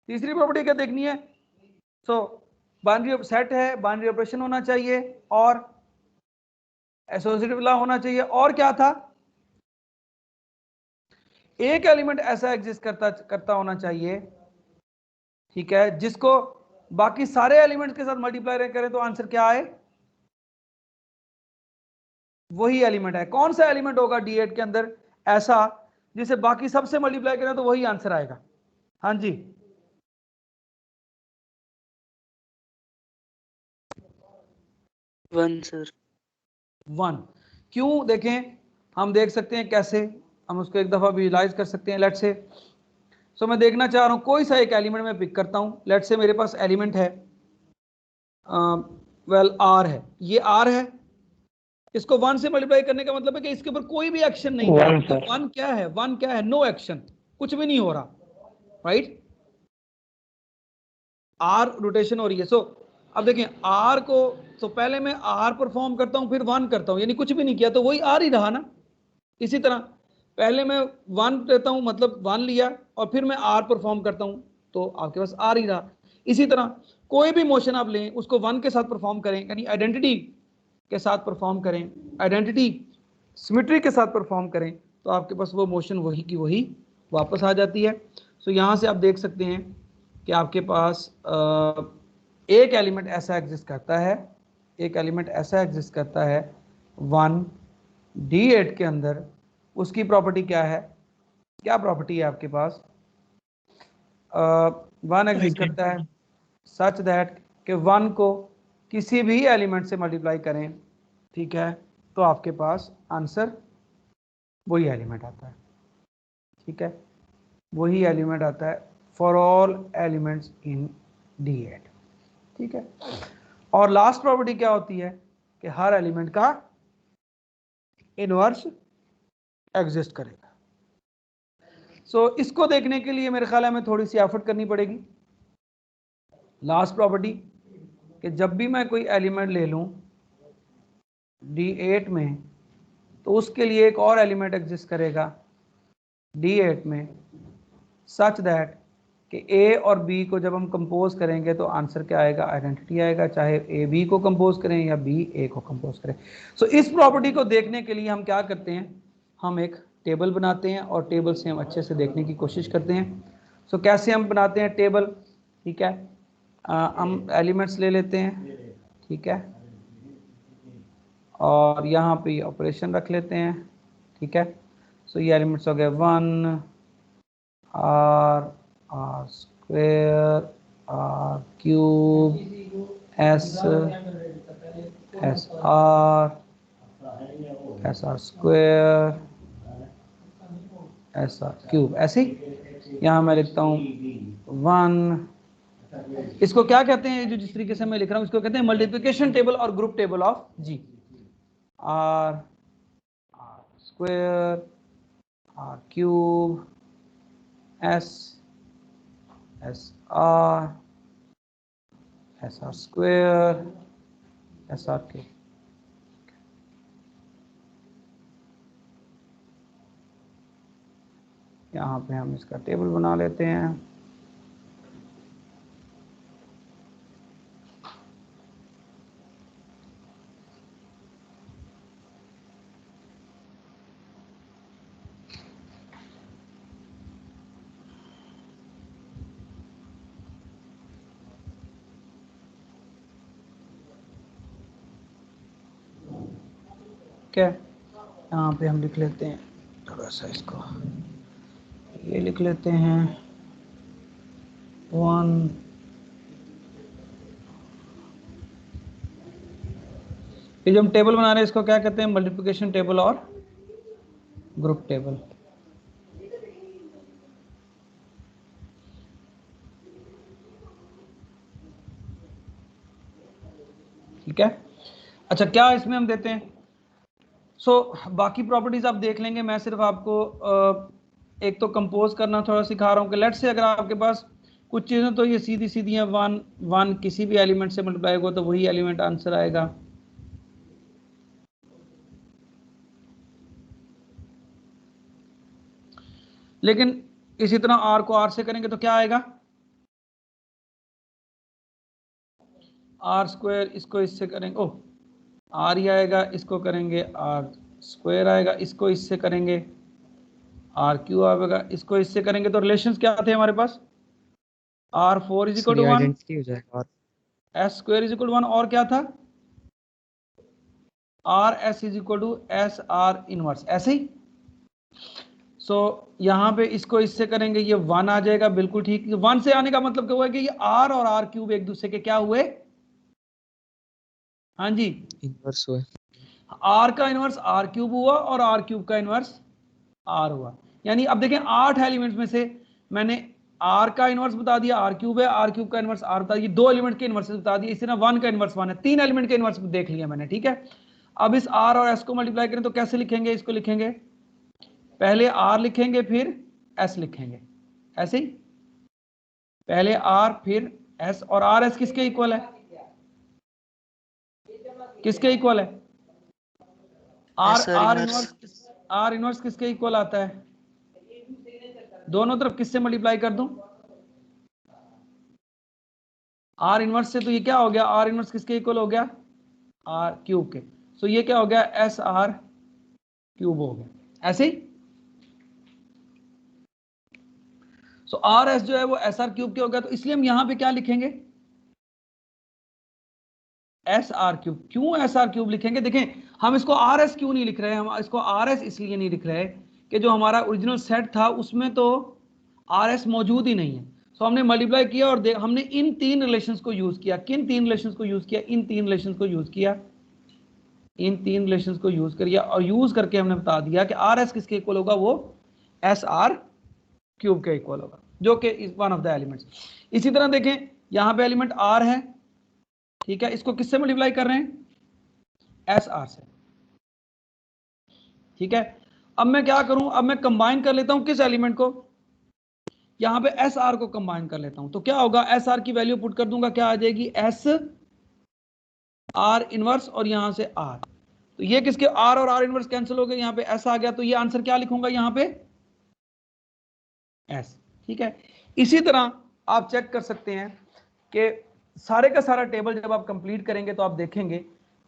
तीसरी प्रॉपर्टी क्या देखनी है, सो बाइनरी सेट है, बाइनरी ऑपरेशन होना चाहिए और एसोसिएटिव लॉ होना चाहिए, और क्या था, एक एलिमेंट ऐसा एग्जिस्ट करता होना चाहिए, ठीक है, जिसको बाकी सारे एलिमेंट्स के साथ मल्टीप्लाई करें तो आंसर क्या आए, वही एलिमेंट है। कौन सा एलिमेंट होगा D8 के अंदर ऐसा जिसे बाकी सबसे मल्टीप्लाई करें तो वही आंसर आएगा? हाँ जी, वन सर। 1। क्यों? देखें, हम देख सकते हैं कैसे, हम उसको एक दफा विजुलाइज कर सकते हैं। लेट्स से सो मैं देखना चाह रहा हूं कोई सा एक एलिमेंट मैं पिक करता हूं। लेट्स से मेरे पास एलिमेंट है R है, ये R है, इसको 1 से मल्टीप्लाई करने का मतलब है कि इसके ऊपर कोई भी एक्शन नहीं हो रहा। तो 1 क्या है? 1 क्या है? नो एक्शन, कुछ भी नहीं हो रहा, राइट? R रोटेशन हो रही है। सो अब देखें R को, तो पहले मैं R परफॉर्म करता हूं फिर 1 करता हूं, यानी कुछ भी नहीं किया तो वही R ही रहा ना। इसी तरह पहले मैं 1 लेता हूं, मतलब 1 लिया, और फिर मैं R परफॉर्म करता हूं तो आपके पास R ही रहा। इसी तरह कोई भी मोशन आप लें, उसको 1 के साथ परफॉर्म करें, यानी आइडेंटिटी के साथ परफॉर्म करें, आइडेंटिटी सिमेट्री के साथ परफॉर्म करें, तो आपके पास वो मोशन वही की वही वापस आ जाती है। सो यहाँ से आप देख सकते हैं कि आपके पास एक एलिमेंट ऐसा एग्जिस्ट करता है, एक एलिमेंट ऐसा एग्जिस्ट करता है 1 D8 के अंदर। उसकी प्रॉपर्टी क्या है? क्या प्रॉपर्टी है आपके पास? 1 एग्जिस्ट करता है सच दैट कि 1 को किसी भी एलिमेंट से मल्टीप्लाई करें, ठीक है, तो आपके पास आंसर वही एलिमेंट आता है, ठीक है, वही एलिमेंट आता है for all elements in D8, ठीक है। और लास्ट प्रॉपर्टी क्या होती है कि हर एलिमेंट का इनवर्स एग्जिस्ट करेगा। सो इसको देखने के लिए मेरे ख्याल है हमें थोड़ी सी एफर्ट करनी पड़ेगी। लास्ट प्रॉपर्टी कि जब भी मैं कोई एलिमेंट ले लूं D8 में, तो उसके लिए एक और एलिमेंट एग्जिस्ट करेगा D8 में सच दैट कि A और B को जब हम कंपोज करेंगे तो आंसर क्या आएगा? आइडेंटिटी आएगा, चाहे A B को कंपोज करें या B A को कंपोज करें। सो इस प्रॉपर्टी को देखने के लिए हम क्या करते हैं, हम एक टेबल बनाते हैं और टेबल से हम अच्छे से देखने की कोशिश करते हैं। सो कैसे हम बनाते हैं टेबल, ठीक है, हम एलिमेंट्स ले लेते हैं, ठीक है, और यहाँ पे ऑपरेशन रख लेते हैं, ठीक है। सो ये एलिमेंट्स हो गए 1 R square R cube S R square SR cube. ऐसे ही यहाँ मैं लिखता हूँ 1, इसको क्या कहते हैं, जो जिस तरीके से मैं लिख रहा हूँ इसको कहते हैं मल्टीप्लिकेशन टेबल और group table of G। R square R cube SR square SR cube. यहाँ पे हम इसका टेबल बना लेते हैं। क्या यहाँ पे हम लिख लेते हैं थोड़ा सा, इसको ये लिख लेते हैं 1 ये जो हम टेबल बना रहे हैं इसको क्या कहते हैं? मल्टीप्लिकेशन टेबल और ग्रुप टेबल। ठीक है, अच्छा क्या इसमें हम देते हैं? बाकी प्रॉपर्टीज आप देख लेंगे, मैं सिर्फ आपको एक तो कंपोज करना थोड़ा सिखा रहा हूँ कि लेट्स से अगर आपके पास कुछ चीज़ें तो ये सीधी सीधी हैं, 1 किसी भी एलिमेंट से मल्टीप्लाई होगा तो वही एलिमेंट आंसर आएगा। लेकिन इसी तरह R को R से करेंगे तो क्या आएगा? R स्क्वायर, इसको इससे करेंगे ओह R ही आएगा, इसको करेंगे R स्क्वायर आएगा, इसको इससे करेंगे आर क्यू आएगा, इसको इससे करेंगे तो रिलेशंस क्या थे हमारे पास, R4 इज इक्वल सर ये टू 1, आइडेंटिटी हो जाएगा और S square is equal to 1, और क्या था RS is equal to SR inverse, ऐसे ही। सो यहाँ पे इसको इससे करेंगे, ये 1 आ जाएगा, बिल्कुल ठीक। 1 से आने का मतलब क्या हुआ कि ये R और R क्यूब एक दूसरे के क्या हुए, हाँ जी, इनवर्स हुआ। R का इनवर्स R क्यूब हुआ और R क्यूब का इनवर्स R हुआ। यानी अब देखें 8 एलिमेंट्स में से मैंने R का इनवर्स बता दिया R क्यूब है, R क्यूब का इनवर्स R बता दिया, 2 एलिमेंट के इनवर्स बता दिए, इसी तरह 1 का इनवर्स 1 है, 3 एलिमेंट के इनवर्स देख लिया मैंने, ठीक है। अब इस R और S को मल्टीप्लाई करें तो कैसे लिखेंगे, इसको लिखेंगे पहले R लिखेंगे फिर S लिखेंगे, ऐसे ही पहले R फिर S, और R S किसके इक्वल है, किसके इक्वल है, R इनवर्स किसके इक्वल आता है, दोनों तरफ किससे मल्टीप्लाई कर दूं, R इनवर्स से, तो ये क्या हो गया, R इनवर्स किसके इक्वल हो गया, R क्यूब के, सो ये क्या हो गया SR क्यूब हो गया, ऐसे ही। सो RS जो है वो SR क्यूब के हो गया, तो इसलिए हम यहां पे क्या लिखेंगे SR क्यूब। क्यों SR क्यूब लिखेंगे, देखें हम इसको RS क्यों नहीं लिख रहे हैं, हम इसको RS इसलिए नहीं लिख रहे कि जो हमारा ओरिजिनल सेट था उसमें तो RS मौजूद ही नहीं है। सो हमने मल्टीप्लाई किया और हमने इन 3 रिलेशंस को यूज किया, किन 3 रिलेशंस को यूज किया, इन 3 रिलेशंस को यूज किया, इन 3 रिलेशंस को यूज करिए, और यूज करके हमने बता दिया कि RS किसके इक्वल होगा, वो SR क्यूब के इक्वल होगा, जो कि is one of the elements. इसी तरह देखें यहां पे एलिमेंट R है, ठीक है, इसको किससे मल्टीप्लाई कर रहे हैं, SR से, ठीक है। अब मैं क्या करूं, अब मैं कंबाइन कर लेता हूं किस एलिमेंट को, यहां पे SR को कंबाइन कर लेता हूं, तो क्या होगा, SR की वैल्यू पुट कर दूंगा, क्या आ जाएगी SR इनवर्स, और यहां से R, तो ये किसके R और R इनवर्स कैंसिल हो गए, यहां पे S आ गया, तो ये आंसर क्या लिखूंगा यहां पे S, ठीक है। इसी तरह आप चेक कर सकते हैं कि सारे का सारा टेबल जब आप कंप्लीट करेंगे तो आप देखेंगे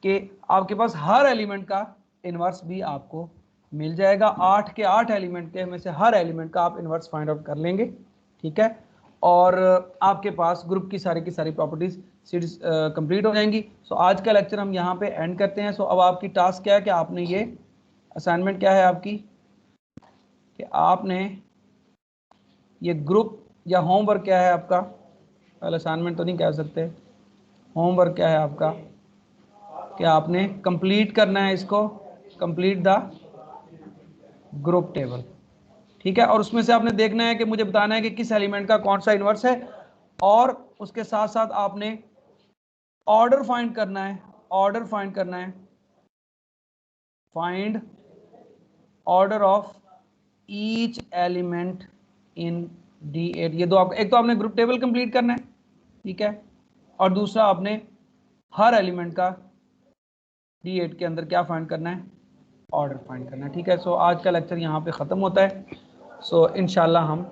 कि आपके पास हर एलिमेंट का इनवर्स भी आपको मिल जाएगा, 8 के 8 एलिमेंट के में से हर एलिमेंट का आप इनवर्स फाइंड आउट कर लेंगे, ठीक है, और आपके पास ग्रुप की सारी प्रॉपर्टीज सीरीज कंप्लीट हो जाएंगी। सो आज का लेक्चर हम यहाँ पे एंड करते हैं। सो अब आपकी टास्क क्या है कि आपने ये असाइनमेंट क्या है आपकी, कि आपने ये ग्रुप या होमवर्क क्या है आपका, पहले असाइनमेंट तो नहीं कह सकते, होमवर्क क्या है आपका, कि आपने कंप्लीट करना है इसको, कंप्लीट द ग्रुप टेबल, ठीक है, और उसमें से आपने देखना है कि मुझे बताना है कि किस एलिमेंट का कौन सा इनवर्स है, और उसके साथ साथ आपने ऑर्डर फाइंड करना है, ऑर्डर फाइंड करना है, find order of each element in D8। ये दो आप, एक तो आपने ग्रुप टेबल कंप्लीट करना है, ठीक है, और दूसरा आपने हर एलिमेंट का D8 के अंदर क्या फाइंड करना है, ऑर्डर फाइंड करना है, ठीक है। सो आज का लेक्चर यहाँ पे ख़त्म होता है। सो इंशाल्लाह हम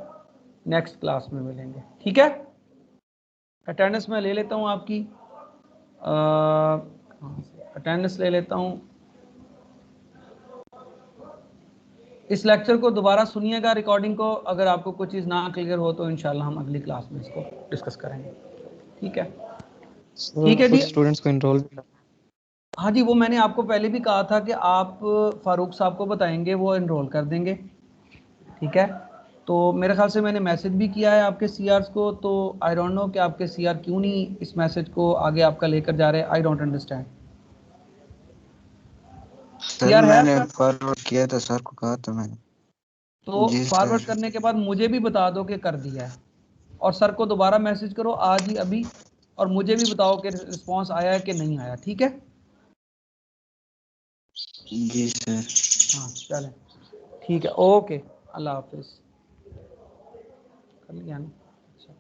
नेक्स्ट क्लास में मिलेंगे, ठीक है। अटेंडेंस मैं ले लेता हूँ आपकी, अटेंडेंस ले लेता हूँ। इस लेक्चर को दोबारा सुनिएगा रिकॉर्डिंग को, अगर आपको कोई चीज़ ना क्लियर हो तो इंशाल्लाह हम अगली क्लास में इसको डिस्कस करेंगे, ठीक है, ठीक है कुछ जी। स्टूडेंट्स को इनरोल भी हाँ जी, वो मैंने आपको पहले भी कहा था कि आप फारूक साहब को बताएंगे, वो इनरोल कर देंगे, ठीक है। तो मेरे ख्याल से मैंने मैसेज भी किया है आपके CRs को, तो आई डोंट नो कि आपके CR क्यों नहीं इस मैसेज को आगे आपका लेकर जा रहे हैं, I don't understand. Sir CR है मैंने आपका? फॉरवर्ड किया था, सर को कहा था मैंने। तो जी फॉरवर्ड सर। करने के बाद मुझे भी बता दो कि कर दिया है, और सर को दोबारा मैसेज करो आज ही अभी, और मुझे भी बताओ कि रिस्पांस आया है कि नहीं आया, ठीक है। जी सर। हाँ चलें, ठीक है, ओके, अल्लाह हाफिज़। कर लिया ना, अच्छा,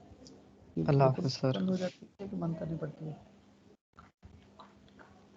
अल्लाह ये खुद हाफ़िज़ सर। बंद हो जाती है कि बंद करनी पड़ती है।